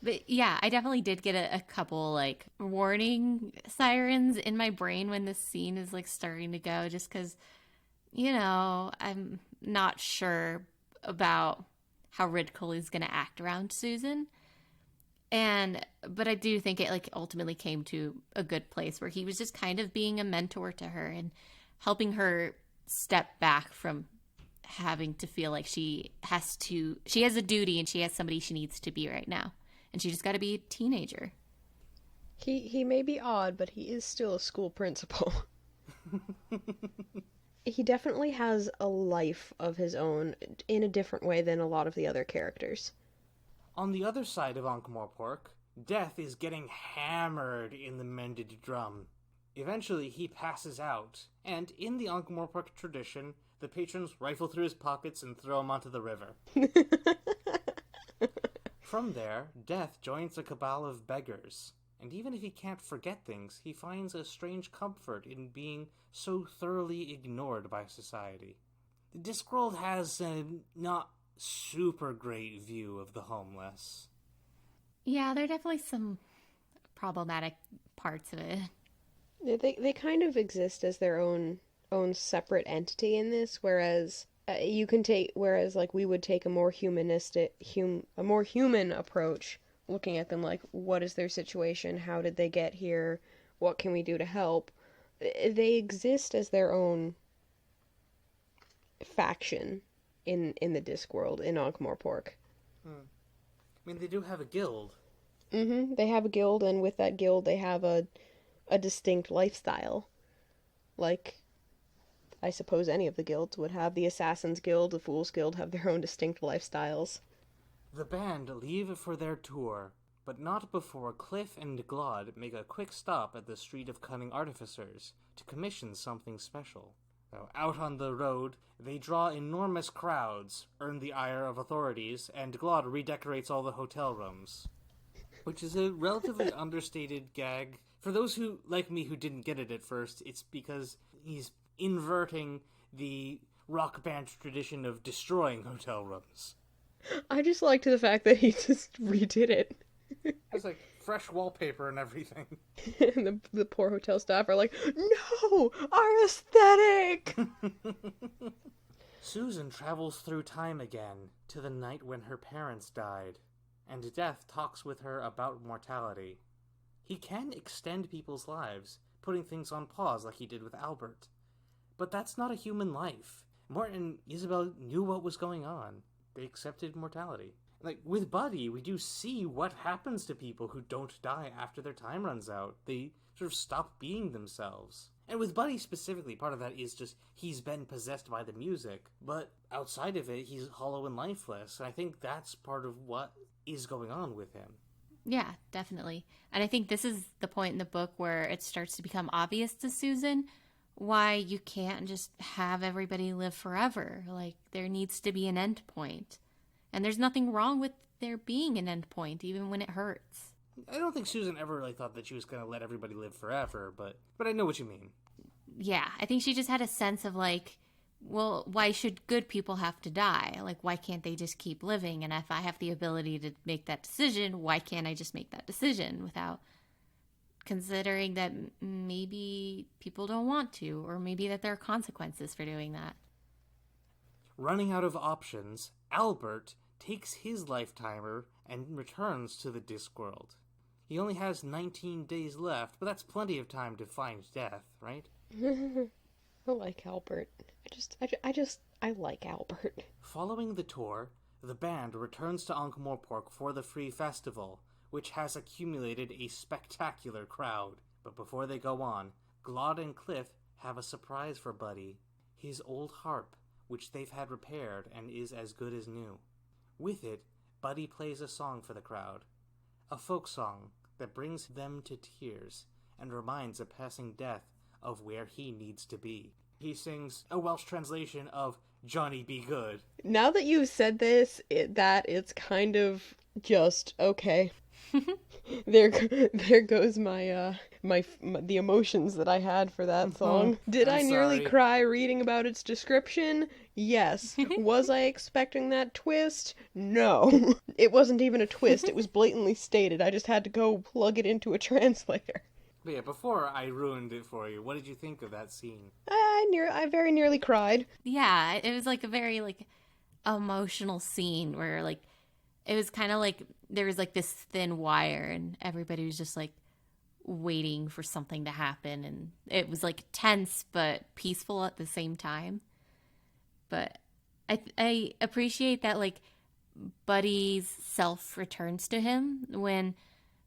But yeah, I definitely did get a couple warning sirens in my brain when this scene is starting to go, just because, I'm not sure about how Ridcully is going to act around Susan. But I do think it ultimately came to a good place where he was just kind of being a mentor to her and helping her step back from having to feel like she has a duty and she has somebody she needs to be right now. And she just got to be a teenager. He may be odd, but he is still a school principal. He definitely has a life of his own in a different way than a lot of the other characters. On the other side of Ankh-Morpork, Death is getting hammered in the mended drum. Eventually, he passes out, and in the Ankh-Morpork tradition, the patrons rifle through his pockets and throw him onto the river. From there, Death joins a cabal of beggars, and even if he can't forget things, he finds a strange comfort in being so thoroughly ignored by society. The Discworld has a not super great view of the homeless. Yeah, there are definitely some problematic parts of it. They kind of exist as their own separate entity in this, whereas we would take a more a more human approach, looking at them what is their situation, how did they get here, what can we do to help? They exist as their own faction in the Discworld, in Ankh-Morpork. I mean, they do have a guild. They have a guild, and with that guild they have a distinct lifestyle. Like, I suppose any of the guilds would have. The Assassin's Guild, the Fool's Guild have their own distinct lifestyles. The band leave for their tour, but not before Cliff and Glod make a quick stop at the Street of Cunning Artificers to commission something special. Now, out on the road, they draw enormous crowds, earn the ire of authorities, and Glod redecorates all the hotel rooms. Which is a relatively understated gag. For those who, like me, who didn't get it at first, it's because he's inverting the rock band tradition of destroying hotel rooms. I just liked the fact that he just redid it. It's like fresh wallpaper and everything. And the poor hotel staff are like, no, our aesthetic! Susan travels through time again, to the night when her parents died, and Death talks with her about mortality. He can extend people's lives, putting things on pause like he did with Albert. But that's not a human life. Morton and Isabel knew what was going on. They accepted mortality. Like, with Buddy, we do see what happens to people who don't die after their time runs out. They sort of stop being themselves. And with Buddy specifically, part of that is just he's been possessed by the music. But outside of it, he's hollow and lifeless. And I think that's part of what is going on with him. Yeah, definitely. And I think this is the point in the book where it starts to become obvious to Susan why you can't just have everybody live forever. Like, there needs to be an end point. And there's nothing wrong with there being an end point, even when it hurts. I don't think Susan ever really thought that she was going to let everybody live forever, but I know what you mean. Yeah, I think she just had a sense of like, well, why should good people have to die? Like, why can't they just keep living? And if I have the ability to make that decision, why can't I just make that decision without considering that maybe people don't want to, or maybe that there are consequences for doing that? Running out of options, Albert takes his lifetimer and returns to the Discworld. He only has 19 days left, but that's plenty of time to find Death, right? I like Albert. I like Albert. Following the tour, the band returns to Ankh-Morpork for the Free Festival, which has accumulated a spectacular crowd. But before they go on, Glod and Cliff have a surprise for Buddy. His old harp, which they've had repaired and is as good as new. With it, Buddy plays a song for the crowd. A folk song that brings them to tears and reminds a passing Death of where he needs to be. He sings a Welsh translation of Johnny Be Good. Now that you've said this, it's kind of just okay. There goes my the emotions that I had for that song. Did I nearly cry reading about its description? Yes. Was I expecting that twist? No. It wasn't even a twist. It was blatantly stated. I just had to go plug it into a translator. But yeah, before I ruined it for you, what did you think of that scene? I very nearly cried. Yeah, it was like a very like emotional scene where like it was kind of like there was like this thin wire and everybody was just like waiting for something to happen, and it was like tense but peaceful at the same time. But I appreciate that like Buddy's self returns to him when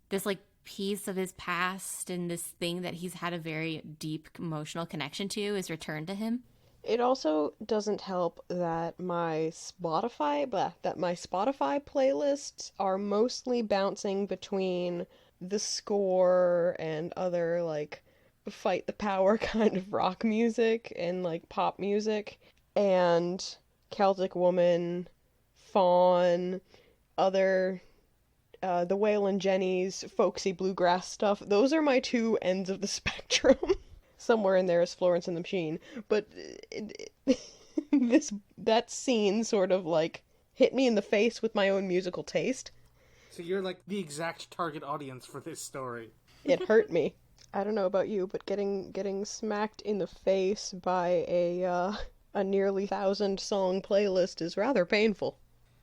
this like piece of his past and this thing that he's had a very deep emotional connection to is returned to him. It also doesn't help that my Spotify playlists are mostly bouncing between the score and other like fight the power kind of rock music and like pop music, and Celtic Woman, Fawn, other the Wail and Jenny's folksy bluegrass stuff. Those are my two ends of the spectrum. Somewhere in there is Florence and the Machine, but that scene sort of like hit me in the face with my own musical taste. So you're like the exact target audience for this story. It hurt me. I don't know about you, but getting smacked in the face by a nearly 1,000-song playlist is rather painful.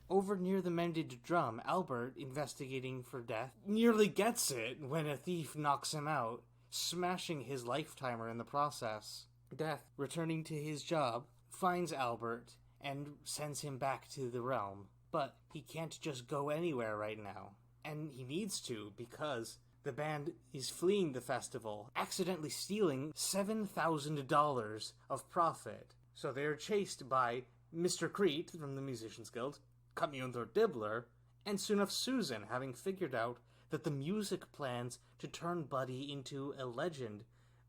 Over near the Mended Drum, Albert, investigating for Death, nearly gets it when a thief knocks him out. smashing his lifetimer in the process. Death, returning to his job, finds Albert and sends him back to the realm. But he can't just go anywhere right now. And he needs to, because the band is fleeing the festival, accidentally stealing $7,000 of profit. So they are chased by Mr. Crete from the Musicians Guild, Communthor Dibbler, and soon enough Susan, having figured out that the music plans to turn Buddy into a legend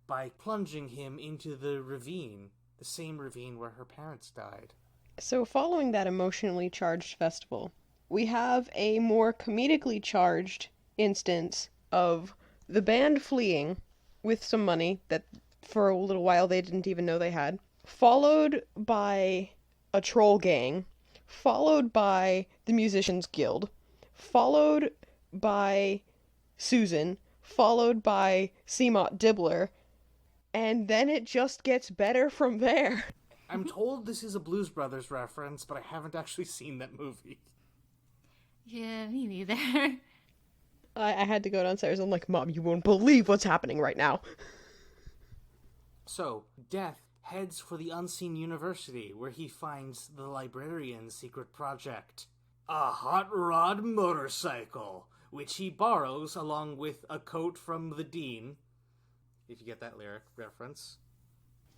by plunging him into the ravine, the same ravine where her parents died. So following that emotionally charged festival, we have a more comedically charged instance of the band fleeing with some money that for a little while they didn't even know they had, followed by a troll gang, followed by the Musicians Guild, followed by Susan, followed by Seamot Dibbler, and then it just gets better from there. I'm told this is a Blues Brothers reference, but I haven't actually seen that movie. Yeah, me neither. I had to go downstairs. I'm like, Mom, you won't believe what's happening right now. So, Death heads for the Unseen University, where he finds the librarian's secret project. A hot rod motorcycle, which he borrows along with a coat from the dean. If you get that lyric reference.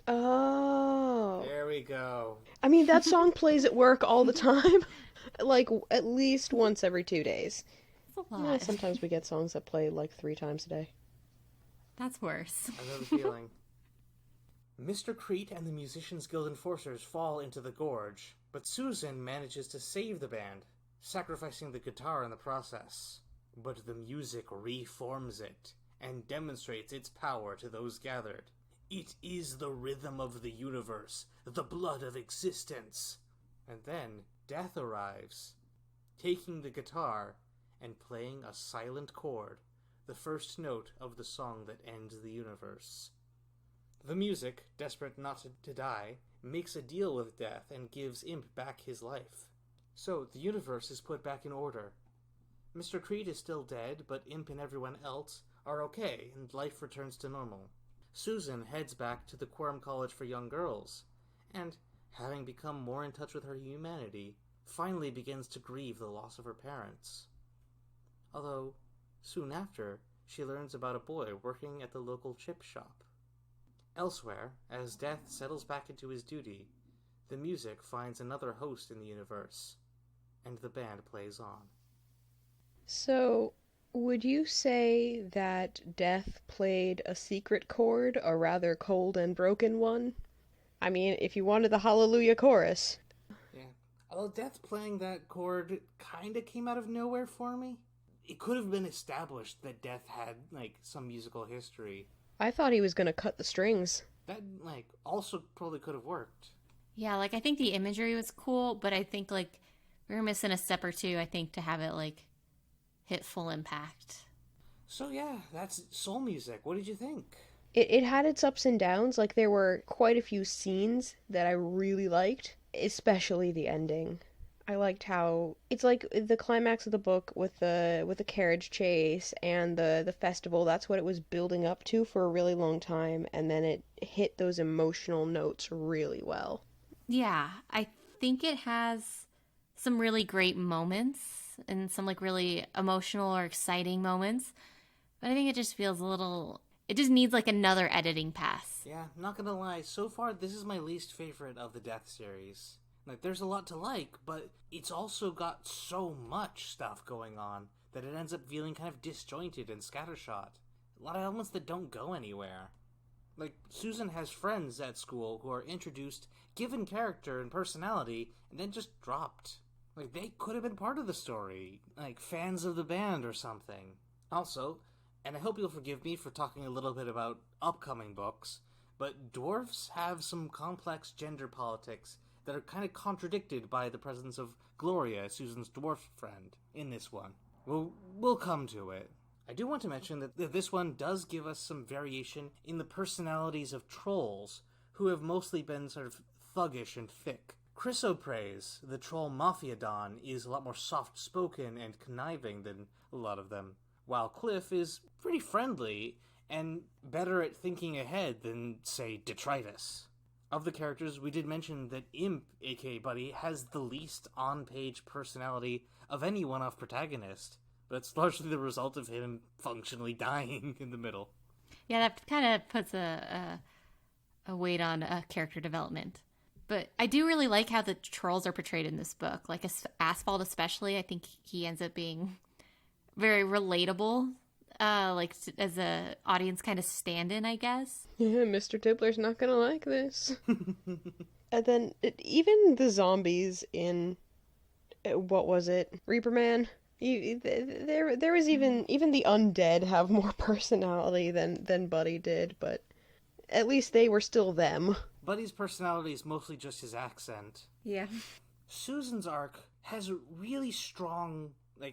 Oh. There we go. I mean, that song plays at work all the time. Like, at least once every 2 days. That's a lot. Yeah, sometimes we get songs that play like 3 times a day. That's worse. I know the feeling. Mr. Crete and the Musicians Guild enforcers fall into the gorge, but Susan manages to save the band, sacrificing the guitar in the process. But the music reforms it, and demonstrates its power to those gathered. It is the rhythm of the universe, the blood of existence. And then Death arrives, taking the guitar and playing a silent chord, the first note of the song that ends the universe. The music, desperate not to die, makes a deal with Death and gives Imp back his life. So the universe is put back in order. Mr. Crete is still dead, but Imp and everyone else are okay, and life returns to normal. Susan heads back to the Quorum College for Young Girls, and, having become more in touch with her humanity, finally begins to grieve the loss of her parents. Although, soon after, she learns about a boy working at the local chip shop. Elsewhere, as Death settles back into his duty, the music finds another host in the universe, and the band plays on. So, would you say that Death played a secret chord, a rather cold and broken one? I mean, if you wanted the Hallelujah chorus. Yeah. Although Death playing that chord kinda came out of nowhere for me. It could have been established that Death had, some musical history. I thought he was gonna cut the strings. That, also probably could have worked. Yeah, I think the imagery was cool, but I think, we were missing a step or two, I think, to have it, hit full impact. So yeah, that's soul music. What did you think? It had its ups and downs. There were quite a few scenes that I really liked, especially the ending. I liked how it's the climax of the book with the carriage chase and the festival. That's what it was building up to for a really long time, and then it hit those emotional notes really well. Yeah, I think it has some really great moments and some really emotional or exciting moments, but I think it just feels it just needs another editing pass. Yeah, not gonna lie, so far this is my least favorite of the Death series. There's a lot to like, but it's also got so much stuff going on that it ends up feeling kind of disjointed and scattershot. A lot of elements that don't go anywhere. Susan has friends at school who are introduced, given character and personality, and then just dropped. They could have been part of the story, fans of the band or something. Also, and I hope you'll forgive me for talking a little bit about upcoming books, but dwarves have some complex gender politics that are kind of contradicted by the presence of Gloria, Susan's dwarf friend, in this one. We'll come to it. I do want to mention that this one does give us some variation in the personalities of trolls, who have mostly been sort of thuggish and thick. Chrysoprase, the troll mafia don, is a lot more soft-spoken and conniving than a lot of them, while Cliff is pretty friendly and better at thinking ahead than, say, Detritus. Of the characters, we did mention that Imp, aka Buddy, has the least on-page personality of any one-off protagonist, but it's largely the result of him functionally dying in the middle. Yeah, that kind of puts a weight on character development. But I do really like how the trolls are portrayed in this book. Like Asphalt especially, I think he ends up being very relatable, as a audience kind of stand-in, I guess. Yeah, Mr. Tibbler's not gonna like this. And then even the zombies in, what was it, Reaper Man? There was even the undead have more personality than Buddy did, but at least they were still them. Buddy's personality is mostly just his accent. Yeah. Susan's arc has really strong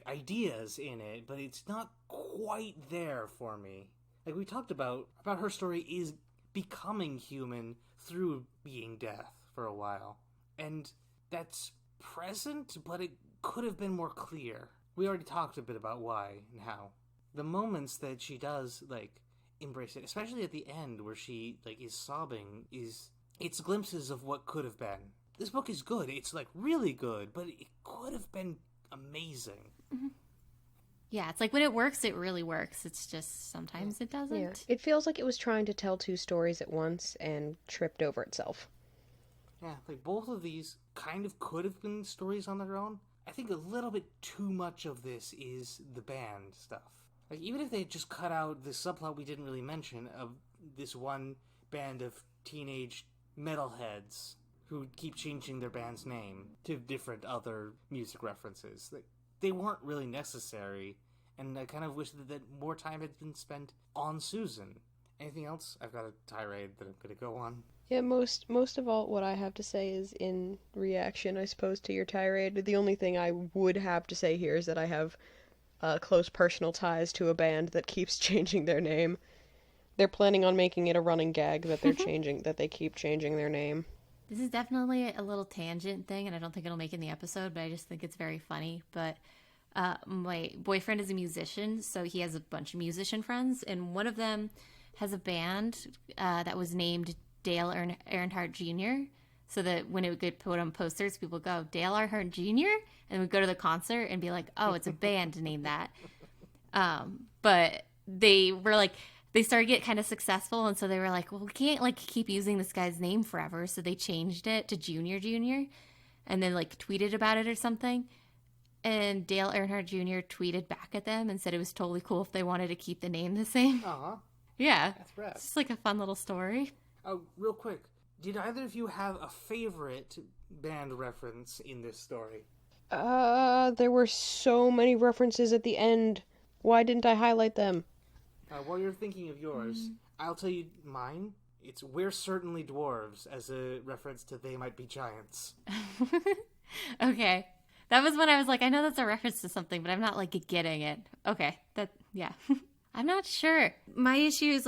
ideas in it, but it's not quite there for me. Like we talked about her story is becoming human through being death for a while. And that's present, but it could have been more clear. We already talked a bit about why and how. The moments that she does, embrace it, especially at the end where she, is sobbing, it's glimpses of what could have been. This book is good. It's, really good, but it could have been amazing. Mm-hmm. Yeah, it's like when it works, it really works. It's just sometimes it doesn't. Yeah. It feels like it was trying to tell two stories at once and tripped over itself. Yeah, both of these kind of could have been stories on their own. I think a little bit too much of this is the band stuff. Even if they had just cut out the subplot we didn't really mention of this one band of teenage metalheads who keep changing their band's name to different other music references. They weren't really necessary, and I kind of wish that more time had been spent on Susan. Anything else? I've got a tirade that I'm going to go on. Yeah, most of all, what I have to say is in reaction, I suppose, to your tirade. The only thing I would have to say here is that I have close personal ties to a band that keeps changing their name. They're planning on making it a running gag that they keep changing their name. This is definitely a little tangent thing, and I don't think it'll make it in the episode, but I just think it's very funny. But my boyfriend is a musician, so he has a bunch of musician friends, and one of them has a band that was named Dale Earnhardt Jr., so that when it would get put on posters, people would go, Dale Earnhardt Jr., and we'd go to the concert and be like, oh, it's a band named that. But they were they started to get kind of successful, and so they were like, well, we can't keep using this guy's name forever, so they changed it to Junior Jr., and then tweeted about it or something. And Dale Earnhardt Jr. tweeted back at them and said it was totally cool if they wanted to keep the name the same. Aw. Yeah. That's rad. It's just a fun little story. Oh, real quick. Did either of you have a favorite band reference in this story? There were so many references at the end. Why didn't I highlight them? While you're thinking of yours, I'll tell you mine. It's We're Certainly Dwarves, as a reference to They Might Be Giants. Okay. That was when I was like, I know that's a reference to something, but I'm not getting it. Okay. Yeah. I'm not sure. My issue is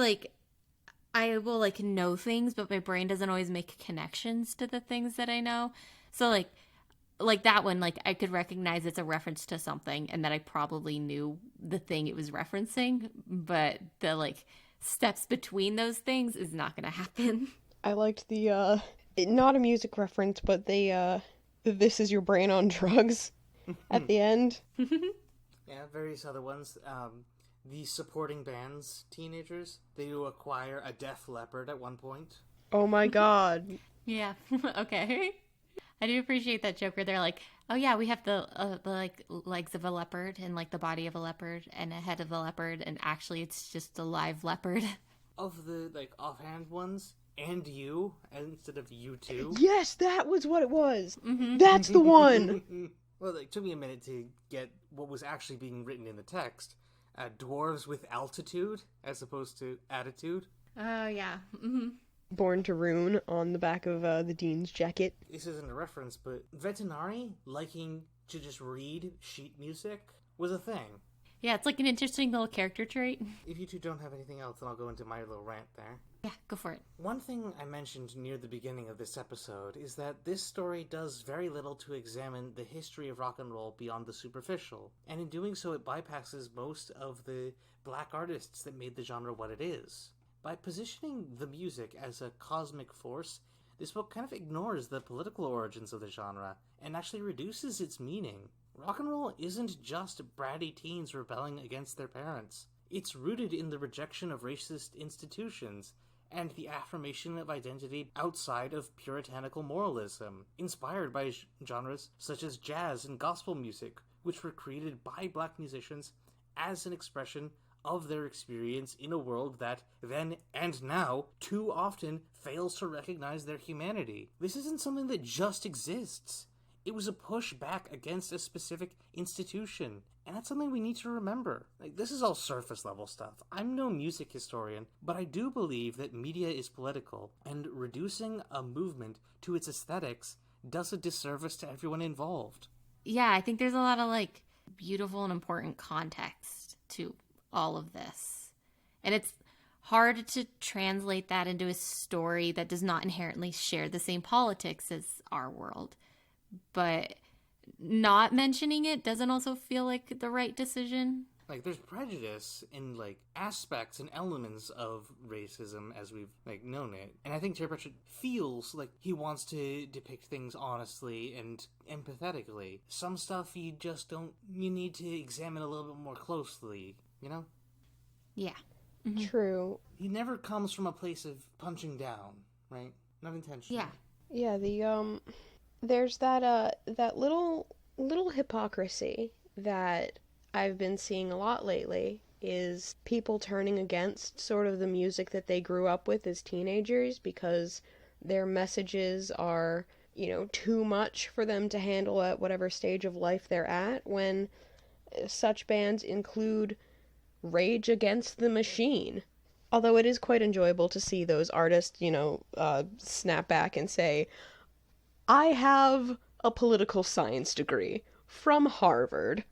I will know things, but my brain doesn't always make connections to the things that I know. So like that one, I could recognize it's a reference to something and that I probably knew the thing it was referencing, but the steps between those things is not going to happen. I liked the not a music reference, but the this is your brain on drugs at the end. Yeah, various other ones. The supporting band's teenagers, they do acquire a deaf leopard at one point. Oh my god. Yeah. Okay. I do appreciate that joke where they're like, oh yeah, we have the legs of a leopard and the body of a leopard and a head of a leopard, and actually it's just a live leopard. Of the offhand ones, and you instead of you two. Yes, that was what it was. Mm-hmm. That's the one. Well, it took me a minute to get what was actually being written in the text. Dwarves with altitude as opposed to attitude. Oh yeah. Mm-hmm. Born to Rune on the back of the dean's jacket. This isn't a reference, but Vetinari liking to just read sheet music was a thing. Yeah, it's like an interesting little character trait. If you two don't have anything else, then I'll go into my little rant there. Yeah, go for it. One thing I mentioned near the beginning of this episode is that this story does very little to examine the history of rock and roll beyond the superficial, and in doing so it bypasses most of the black artists that made the genre what it is. By positioning the music as a cosmic force, this book kind of ignores the political origins of the genre, and actually reduces its meaning. Rock and roll isn't just bratty teens rebelling against their parents. It's rooted in the rejection of racist institutions, and the affirmation of identity outside of puritanical moralism, inspired by genres such as jazz and gospel music, which were created by black musicians as an expression of their experience in a world that, then and now, too often fails to recognize their humanity. This isn't something that just exists. It was a push back against a specific institution. And that's something we need to remember. This is all surface level stuff. I'm no music historian, but I do believe that media is political, and reducing a movement to its aesthetics does a disservice to everyone involved. Yeah, I think there's a lot of beautiful and important context to all of this. And it's hard to translate that into a story that does not inherently share the same politics as our world. But not mentioning it doesn't also feel like the right decision. There's prejudice in, aspects and elements of racism as we've, known it. And I think Terry Pratchett feels like he wants to depict things honestly and empathetically. Some stuff you need to examine a little bit more closely, you know? Yeah. Mm-hmm. True. He never comes from a place of punching down, right? Not intentionally. Yeah. Yeah, there's that little hypocrisy that I've been seeing a lot lately, is people turning against sort of the music that they grew up with as teenagers because their messages are, too much for them to handle at whatever stage of life they're at, when such bands include Rage Against the Machine. Although it is quite enjoyable to see those artists, snap back and say, I have a political science degree from Harvard.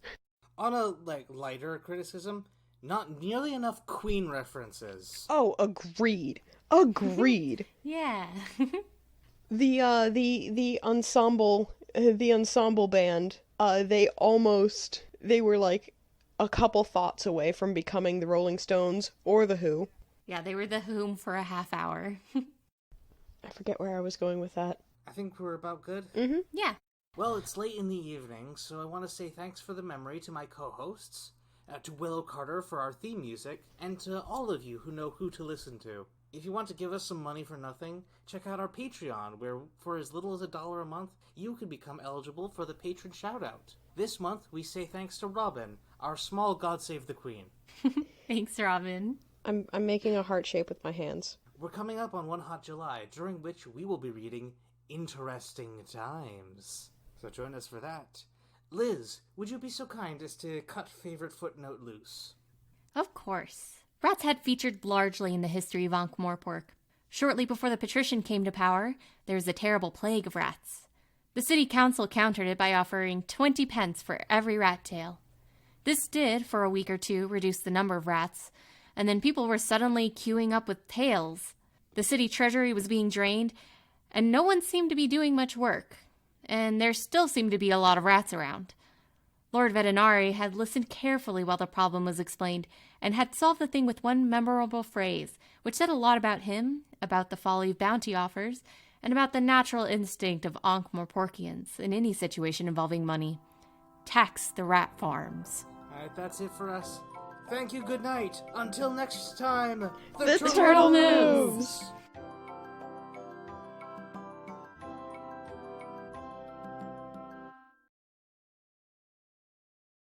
On a, lighter criticism, not nearly enough Queen references. Oh, agreed. Agreed. Yeah. The ensemble band, they were a couple thoughts away from becoming the Rolling Stones or the Who. Yeah, they were the Who for a half hour. I forget where I was going with that. I think we're about good. Mm-hmm. Yeah. Well, it's late in the evening, so I want to say thanks for the memory to my co-hosts, to Willow Carter for our theme music, and to all of you who know who to listen to. If you want to give us some money for nothing, check out our Patreon, where for as little as $1 a month, you can become eligible for the patron shoutout. This month, we say thanks to Robin, our small God Save the Queen. Thanks, Robin. I'm making a heart shape with my hands. We're coming up on One Hot July, during which we will be reading Interesting Times. So join us for that. Liz, would you be so kind as to cut favorite footnote loose? Of course. Rats had featured largely in the history of Ankh-Morpork. Shortly before the patrician came to power, there was a terrible plague of rats. The city council countered it by offering 20 pence for every rat tail. This did, for a week or two, reduce the number of rats, and then people were suddenly queuing up with tails. The city treasury was being drained, and no one seemed to be doing much work. And there still seemed to be a lot of rats around. Lord Vetinari had listened carefully while the problem was explained, and had solved the thing with one memorable phrase, which said a lot about him, about the folly of bounty offers, and about the natural instinct of Ankh-Morporkians in any situation involving money. Tax the rat farms. Alright, that's it for us. Thank you, good night. Until next time, The turtle moves!